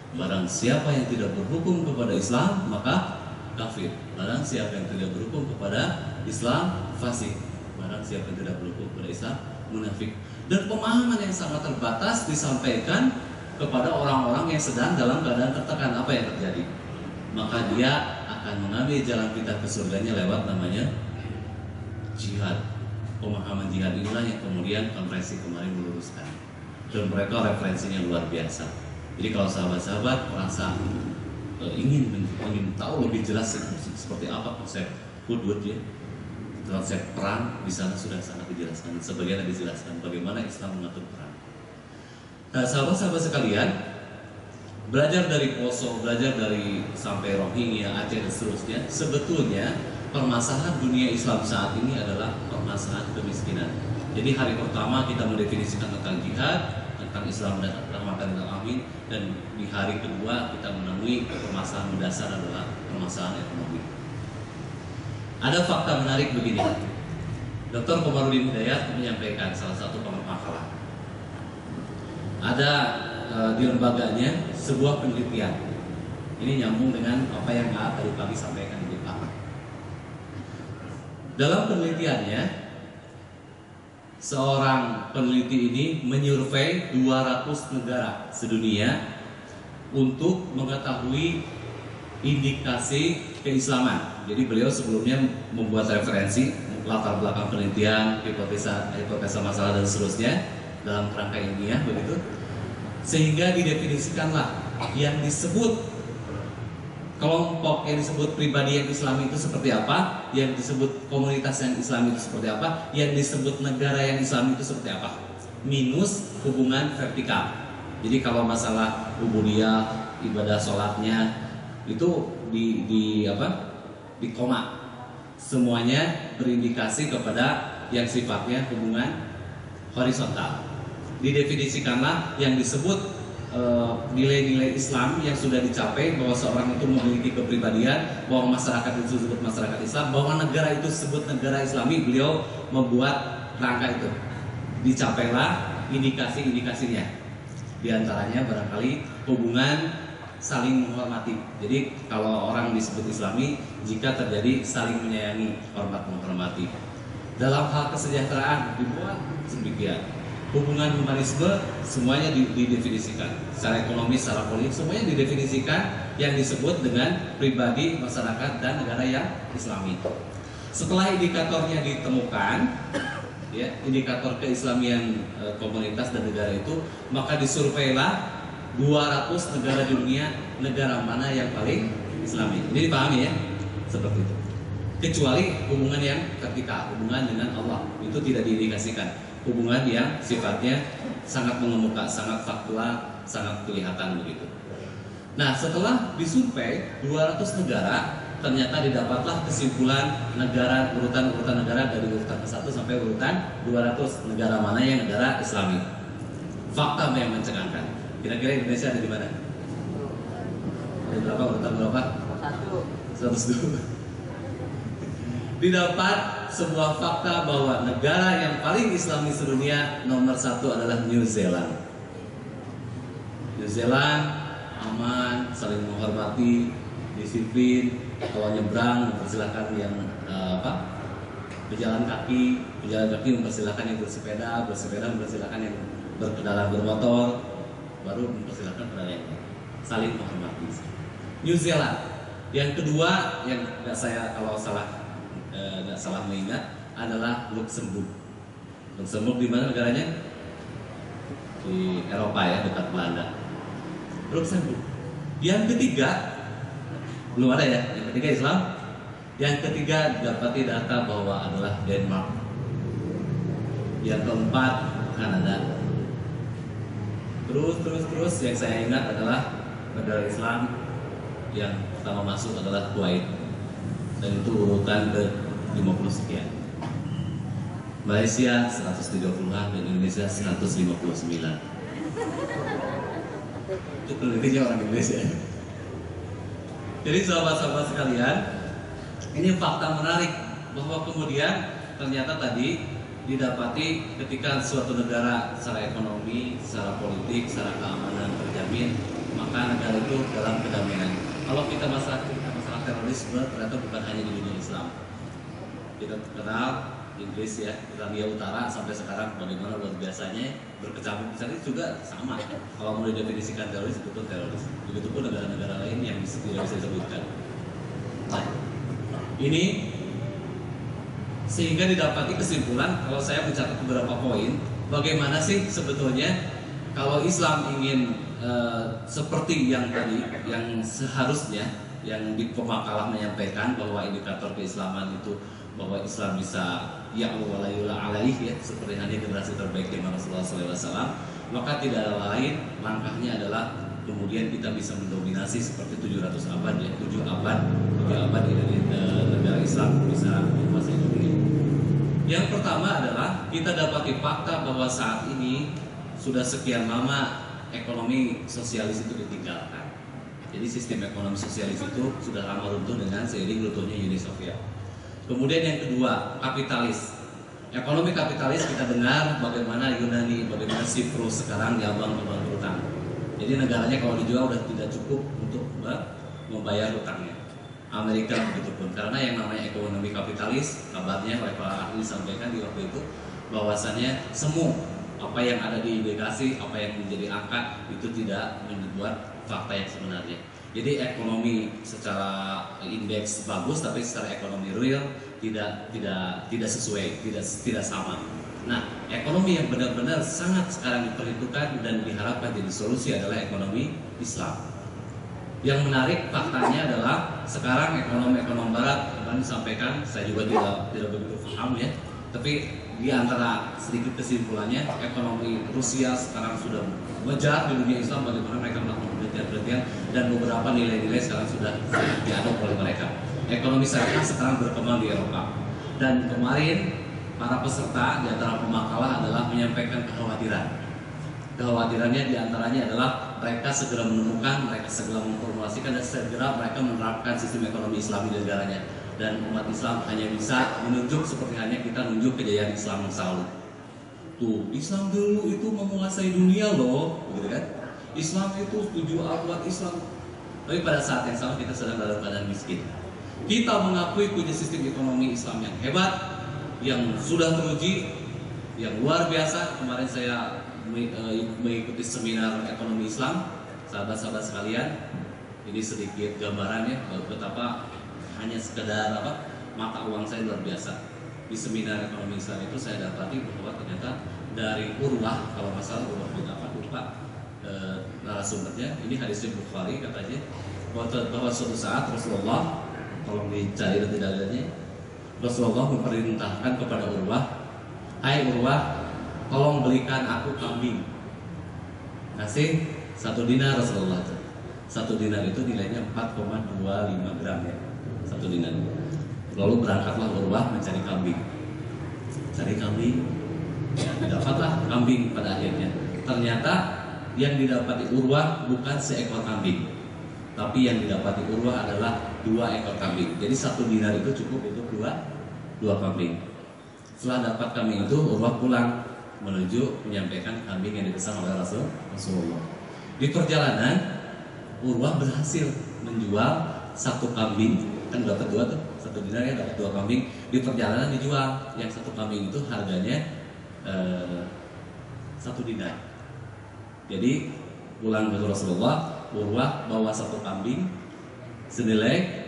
Speaker 2: Barang siapa yang tidak berhukum kepada Islam maka kafir. Barang siapa yang tidak berhukum kepada Islam fasik. Barang siapa yang tidak berhukum kepada Islam munafik. Dan pemahaman yang sangat terbatas disampaikan kepada orang-orang yang sedang dalam keadaan tertekan. Apa yang terjadi? Maka dia akan mengambil jalan pintas ke surganya lewat namanya jihad. Pemahaman jihad inilah yang kemudian konferensi kemarin meluruskan. Dan mereka referensinya luar biasa. Jadi kalau sahabat-sahabat merasa ingin tahu lebih jelas seperti apa konsep hudud ya, konsep perang, di sana sudah sangat dijelaskan. Sebagian dijelaskan bagaimana Islam mengatur perang. Nah, sahabat-sahabat sekalian, belajar dari Poso, belajar dari sampai Rohingya, Aceh dan seterusnya, sebetulnya permasalahan dunia Islam saat ini adalah permasalahan kemiskinan. Jadi hari pertama kita mendefinisikan tentang jihad, tentang Islam dan rahmatan lil alamin, dan di hari kedua kita menemui permasalahan mendasar adalah permasalahan ekonomi. Ada fakta menarik begini. Dr. Komarudin Hidayat menyampaikan salah satu makalah. Ada di lembaganya sebuah penelitian. Ini nyambung dengan apa yang tadi pagi sampaikan di Pak. Dalam penelitiannya, seorang peneliti ini menyurvei 200 negara sedunia untuk mengetahui indikasi keislaman. Jadi beliau sebelumnya membuat referensi latar belakang penelitian, hipotesa masalah dan seterusnya dalam kerangka ilmiah begitu. Sehingga didefinisikanlah yang disebut kelompok, yang disebut pribadi yang Islam itu seperti apa, yang disebut komunitas yang Islam itu seperti apa, yang disebut negara yang Islam itu seperti apa, minus hubungan vertikal. Jadi kalau masalah ubudiyah, ibadah sholatnya itu di koma, semuanya berindikasi kepada yang sifatnya hubungan horizontal. Didefinisikanlah yang disebut nilai-nilai Islam yang sudah dicapai, bahwa seorang itu memiliki kepribadian, bahwa masyarakat itu disebut masyarakat Islam, bahwa negara itu disebut negara Islami. Beliau membuat rangka itu, dicapailah indikasi-indikasinya. Di antaranya barangkali hubungan saling menghormati. Jadi kalau orang disebut Islami jika terjadi saling menyayangi, hormat menghormati. Dalam hal kesejahteraan dibuat sedemikian. Hubungan humanisme semuanya didefinisikan, secara ekonomi, secara politik semuanya didefinisikan yang disebut dengan pribadi, masyarakat dan negara yang Islami. Setelah indikatornya ditemukan, ya, indikator keislamian komunitas dan negara itu, maka disurveilah 200 negara di dunia, negara mana yang paling Islami. Ini dipahami ya, seperti itu. Kecuali hubungan yang vertikal, hubungan dengan Allah, itu tidak diindikasikan. Hubungan yang sifatnya sangat mengemuka, sangat faktual, sangat kelihatan begitu. Nah, setelah disurvei 200 negara, ternyata didapatlah kesimpulan negara, urutan negara dari urutan ke-1 sampai urutan 200 negara mana yang negara Islami. Fakta yang mencengangkan. Kira-kira Indonesia ada di mana? Ada berapa? Urutan berapa? 102. Didapat sebuah fakta bahwa negara yang paling Islami sedunia nomor 1 adalah New Zealand. New Zealand aman, saling menghormati, disiplin. Kalau nyebrang mempersilahkan yang berjalan kaki mempersilahkan yang bersepeda mempersilahkan yang berkendaraan bermotor, baru mempersilahkan pada yang saling menghormati. New Zealand. Yang kedua yang nggak salah mengingat adalah Luxembourg. Luxembourg di mana negaranya? Di Eropa ya, dekat Belanda. Luxembourg. Yang ketiga belum ada ya. Yang ketiga Islam. Yang ketiga didapati data bahwa adalah Denmark. Yang keempat Kanada. Terus yang saya ingat adalah negara Islam yang pertama masuk adalah Kuwait, dan itu urutan ke 50 sekian. Malaysia 130-an dan Indonesia 159. Itu penelitinya orang Indonesia. Jadi sahabat-sahabat sekalian, ini fakta menarik bahwa kemudian ternyata tadi didapati ketika suatu negara secara ekonomi, secara politik, secara keamanan terjamin, maka negara itu dalam kedamaian. Kalau kita masalah terorisme ternyata bukan hanya di dunia Islam. Kita kenal Inggris ya, Irlandia Utara sampai sekarang bagaimana luar biasanya berkecamuk di sana juga sama. Kalau mau didefinisikan teroris itu teroris. Begitupun negara-negara lain yang tidak bisa disebutkan. Nah, ini sehingga didapati kesimpulan kalau saya mencatat beberapa poin, bagaimana sih sebetulnya kalau Islam ingin seperti yang tadi, yang seharusnya yang di pemakalah menyampaikan bahwa indikator keislaman itu bahwa Islam bisa ya'lu wa la yula alaih ya, seperti halnya generasi terbaik di Rasulullah SAW, maka tidak ada lain langkahnya adalah kemudian kita bisa mendominasi seperti 700 abad ya, 7 abad di negara Islam bisa menguasai dunia. Yang pertama adalah kita dapati fakta bahwa saat ini sudah sekian lama ekonomi sosialis itu ditinggalkan. Jadi sistem ekonomi sosialis itu sudah lama runtuh dengan seiring runtuhnya Uni Soviet. Kemudian yang kedua, kapitalis. Ekonomi kapitalis kita dengar bagaimana Yunani, bagaimana Siprus sekarang diambang kebangkrutan. Jadi negaranya kalau dijual sudah tidak cukup untuk membayar hutangnya. Amerika begitu pun, karena yang namanya ekonomi kapitalis, kabarnya oleh para ahli disampaikan di waktu itu bahwasannya semu apa yang ada di indikasi, apa yang menjadi angka itu tidak membuat fakta yang sebenarnya. Jadi ekonomi secara indeks bagus, tapi secara ekonomi real tidak sesuai, tidak sama. Nah, ekonomi yang benar-benar sangat sekarang diperhitungkan dan diharapkan jadi solusi adalah ekonomi Islam. Yang menarik faktanya adalah sekarang ekonomi barat kemarin disampaikan, saya juga tidak begitu paham ya, tapi di antara sedikit kesimpulannya, ekonomi Rusia sekarang sudah mengejar di dunia Islam bagaimana mereka melakukan penelitian dan beberapa nilai-nilai sekarang sudah diadopsi oleh mereka. Ekonomi syariah sekarang berkembang di Eropa, dan kemarin para peserta di antara pemakalah adalah menyampaikan kekhawatiran. Kekhawatirannya diantaranya adalah mereka segera menemukan, mereka segera memformulasikan dan segera mereka menerapkan sistem ekonomi Islam di negaranya. Dan umat Islam hanya bisa menunjuk seperti hanya kita menunjuk kejayaan Islam yang selalu. Tuh, Islam dulu itu menguasai dunia loh, gitu kan? Islam itu 7 abad Islam. Tapi pada saat yang sama kita sedang dalam keadaan miskin. Kita mengakui punya sistem ekonomi Islam yang hebat, yang sudah teruji, yang luar biasa. Kemarin saya mengikuti seminar ekonomi Islam, sahabat-sahabat sekalian. Ini sedikit gambarannya betapa hanya sekedar mata uang saya luar biasa. Di seminar ekonomi Islam itu saya dapati bahwa ternyata dari Urwah, kalau nggak salah Urwah bin Affan, lupa narasumbernya, ini hadisnya Bukhari katanya bahwa suatu saat Rasulullah, tolong dicari dan tidak adanya, Rasulullah memerintahkan kepada Urwah, hai Urwah, tolong belikan aku kambing. Kasih 1 dinar Rasulullah. 1 dinar itu nilainya 4,25 gram ya. 1 dinar. Lalu berangkatlah Urwah mencari kambing. Cari kambing, ya, dapatlah kambing pada akhirnya. Ternyata yang didapati Urwah bukan seekor kambing, tapi yang didapati Urwah adalah 2 ekor kambing. Jadi 1 dinar itu cukup untuk dua kambing. Setelah dapat kambing itu, Urwah pulang menuju menyampaikan kambing yang dipesan oleh Rasulullah. Di perjalanan, Urwah berhasil menjual 1 kambing, kan dapat 2 tuh, 1 dinar ya, dapat 2 kambing. Di perjalanan dijual, yang 1 kambing itu harganya 1 dinar. Jadi pulang ke Rasulullah, Urwah bawa 1 kambing senilai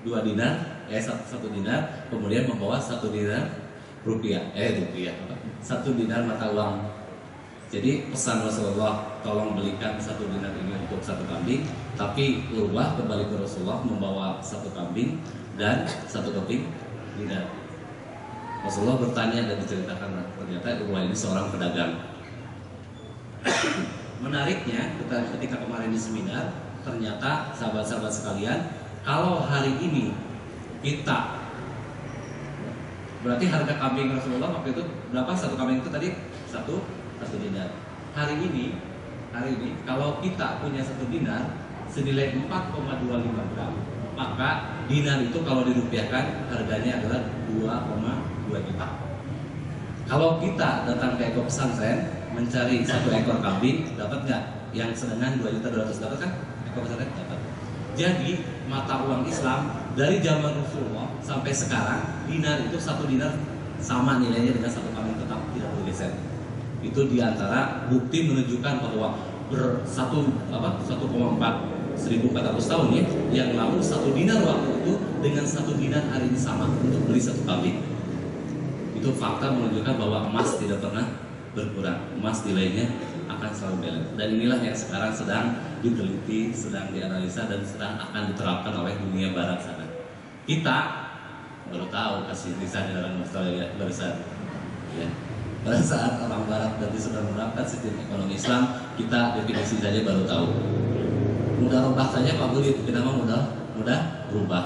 Speaker 2: 2 dinar, 1 dinar, kemudian membawa 1 dinar rupiah, 1 dinar mata uang. Jadi pesan Rasulullah, tolong belikan 1 dinar ini untuk 1 kambing. Tapi Urwah kembali ke Rasulullah membawa 1 kambing dan 1 keping dinar. Rasulullah bertanya dan diceritakan, ternyata Urwah ini seorang pedagang. Menariknya, ketika kemarin di seminar, ternyata sahabat-sahabat sekalian, kalau hari ini kita, berarti harga kambing Rasulullah waktu itu berapa? 1 kambing itu tadi 1 dinar. Hari ini kalau kita punya 1 dinar senilai 4,25 gram, maka dinar itu kalau dirupiahkan harganya adalah 2,2 juta. Kalau kita datang ke Eko Pesantren mencari 1 ekor kambing, dapat nggak? Yang sedangkan 2.200.000 dapat kan? Eko Pesantren dapat. Jadi mata uang Islam dari zaman Rasulullah sampai sekarang, dinar itu 1 dinar sama nilainya dengan 1 kambing, tetap tidak bergeser. Itu diantara bukti menunjukkan bahwa 1,4 tahun ya, yang lalu 1 dinar waktu itu dengan 1 dinar hari ini sama untuk beli 1 kambing. Itu fakta menunjukkan bahwa emas tidak pernah berkurang, emas nilainya akan selalu balance. Dan inilah yang sekarang sedang diteliti, sedang dianalisa, dan sedang akan diterapkan oleh dunia barat sana. Kita baru tahu kasih riset dalam Australia barusan. Ya. Pada saat orang barat berarti sudah menerapkan sistem ekonomi Islam, kita definisi saja baru tahu. Mudah rubah saja Pak Budi, kita mau mudah rubah.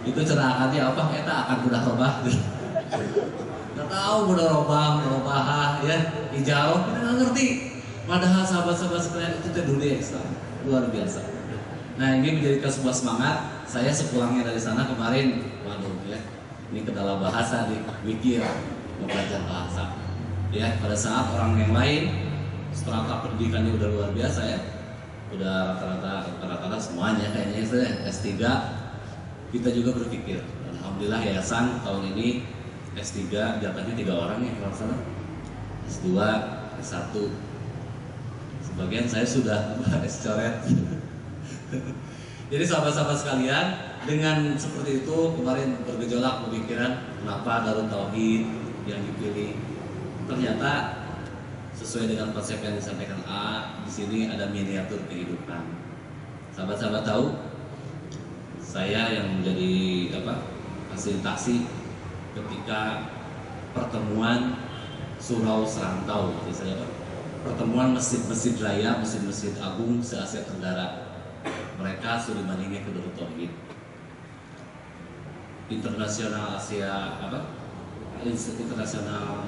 Speaker 2: Itu cerahannya apa? Kita akan mudah rubah. Nggak tahu mudah rubah, ya hijau, kita nggak ngerti. Padahal sahabat-sahabat sekalian itu dunia Islam luar biasa. Nah, ini menjadikan sebuah semangat. Saya sepulangnya dari sana kemarin, waduh ya, ini kendala bahasa di wiki ya, belajar bahasa. Ya, pada saat orang yang lain strata pendidikannya udah luar biasa ya, udah rata-rata semuanya kayaknya itu ya, S3. Kita juga berpikir, alhamdulillah yayasan tahun ini S3 jatahnya 3 orang ya kalau salah, S2, S1. Sebagian saya sudah S-coret. Jadi sahabat-sahabat sekalian, dengan seperti itu kemarin bergejolak pemikiran kenapa Darut Tauhid yang dipilih. Ternyata sesuai dengan konsep yang disampaikan A, di sini ada miniatur kehidupan. Sahabat-sahabat tahu, saya yang menjadi fasilitasi ketika pertemuan Surau Serantau, pertemuan masjid-masjid raya, masjid-masjid agung se-Asia Tenggara. Mereka studi bandingnya ke Darut Tauhid. Internasional Asia internasional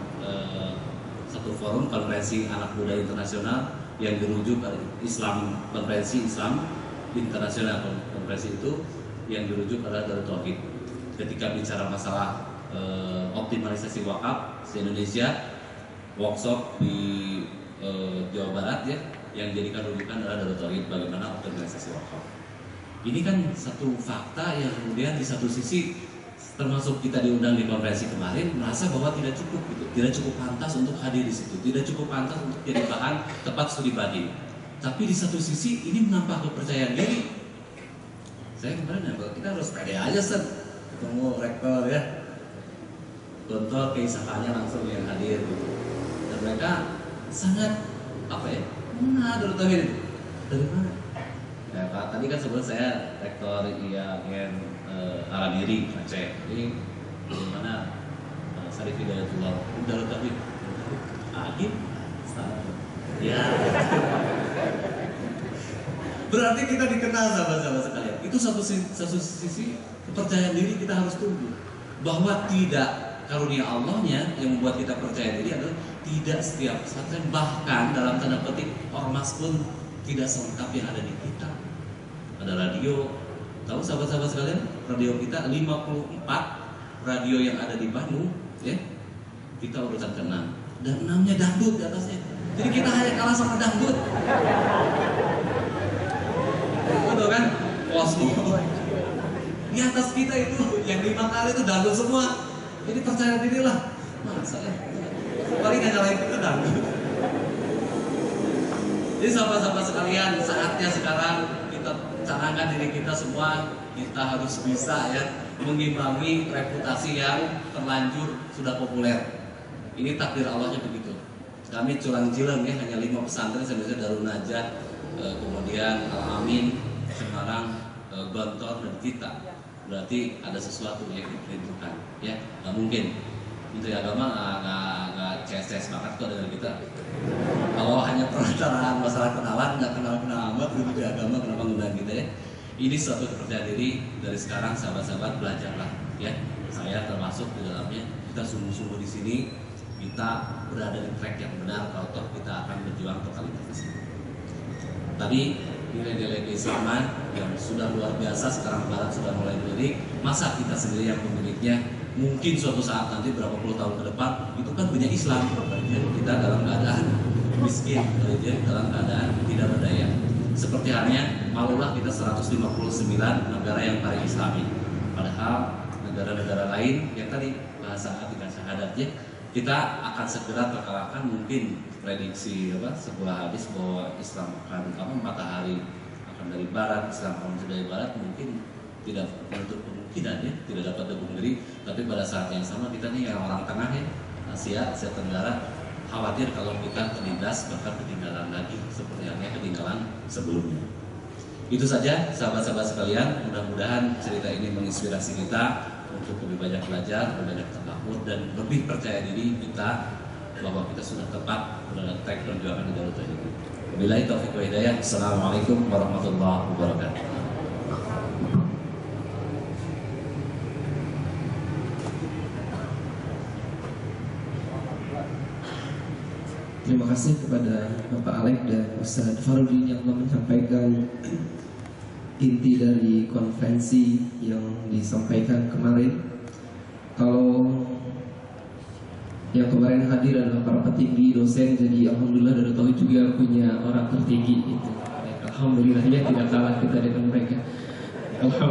Speaker 2: satu forum konferensi anak muda internasional yang dirujuk Islam, konferensi Islam internasional. Konferensi itu yang dirujuk adalah Darut Tauhid. Ketika bicara masalah optimalisasi wakaf di Indonesia, workshop di Jawa Barat ya, yang jadikan rujukan adalah Darut Tauhid, bagaimana optimalisasi wakaf. Ini kan satu fakta yang kemudian di satu sisi, termasuk kita diundang di konferensi kemarin, merasa bahwa tidak cukup gitu, tidak cukup pantas untuk hadir di situ, tidak cukup pantas untuk jadi bahan tempat studi banding. Tapi di satu sisi ini menambah kepercayaan diri. Saya kemarin ya, kita harus pede aja ketemu rektor ya, kontrol keisahannya langsung yang hadir gitu. Dan mereka sangat Darut Tauhid itu dari mana? Ya, Pak, tadi kan sebelum saya rektor IAIN Aradiri Aceh. Ini dari mana? Syarif Hidayatullah. Darut Tauhid. Agim. Ya. Berarti kita dikenal sahabat-sahabat sekalian. itu satu sisi kepercayaan diri kita harus tumbuh. Bahwa tidak karunia Allahnya yang membuat kita percaya diri adalah tidak setiap pesantren, bahkan dalam tanda petik ormas pun tidak selengkap yang ada di kita. Ada radio, tahu sahabat-sahabat sekalian, radio kita 54 radio yang ada di Bandung, ya, kita urutan ke-6 dan 6-nya dangdut di atasnya. Jadi kita hanya kalah sama dangdut. Betul kan? Cosmo. Di atas kita itu yang 5 kali itu dangdut semua. Jadi percaya dirilah. Masa ya? Paling nggak nyalain kita dangdut. Jadi sahabat-sahabat sekalian, saatnya sekarang kita canangkan diri kita semua. Kita harus bisa ya mengimbangi reputasi yang terlanjur sudah populer. Ini takdir Allahnya begitu. Kami curang cileng ya, hanya 5 pesantren, sebenarnya Darun Najat, kemudian Al-Amin, Semarang, Gontor, dan kita. Berarti ada sesuatu yang diperhitungkan, ya, nggak mungkin. Menteri Agama nggak CS banget kok dengan kita. Kalau hanya perantaraan masalah kenalan, nggak kenal amat, Menteri Agama kenapa ngundang kita ya? Ini suatu kepercayaan diri dari sekarang, sahabat-sahabat, belajarlah, ya. Saya termasuk di dalamnya. Kita sungguh-sungguh di sini. Kita berada di track yang benar, kalau toh kita akan berjuang totalitas. Tadi nilai-nilai keislaman yang sudah luar biasa, sekarang Barat sudah mulai melirik. Masa kita sendiri yang pemiliknya? Mungkin suatu saat nanti berapa puluh tahun ke depan itu kan punya Islam, kita dalam keadaan miskin, dalam keadaan tidak berdaya. Seperti halnya malulah kita 159 negara yang paling Islami, padahal negara-negara lain yang tadi bahasa dengan syahadatnya kita akan segera terkalahkan. Mungkin prediksi sebuah hadis bahwa Islam akan matahari akan dari barat, Islam akan dari barat, mungkin tidak menutup kemungkinan ya, tidak dapat dipungkiri. Tapi pada saat yang sama kita nih yang orang tengah ya, Asia Tenggara, khawatir kalau kita terlindas bahkan ketinggalan lagi seperti halnya ketinggalan sebelumnya. Itu saja sahabat-sahabat sekalian, mudah-mudahan cerita ini menginspirasi kita untuk lebih banyak belajar, lebih banyak tafakkur, dan lebih percaya diri kita bahwa kita sudah tepat dalam track perjuangan di Darut ini. Wabillahi taufiq wa hidayah. Assalamualaikum warahmatullahi wabarakatuh.
Speaker 3: Terima kasih kepada Bapak Alek dan Ustaz Farudin yang telah menyampaikan inti dari konferensi yang disampaikan kemarin. Kalau yang kemarin hadir adalah para petinggi, dosen, jadi alhamdulillah Darut Tauhid juga punya orang tertinggi itu. Alhamdulillahnya tidak kalah kita dengan mereka. Alhamdulillah.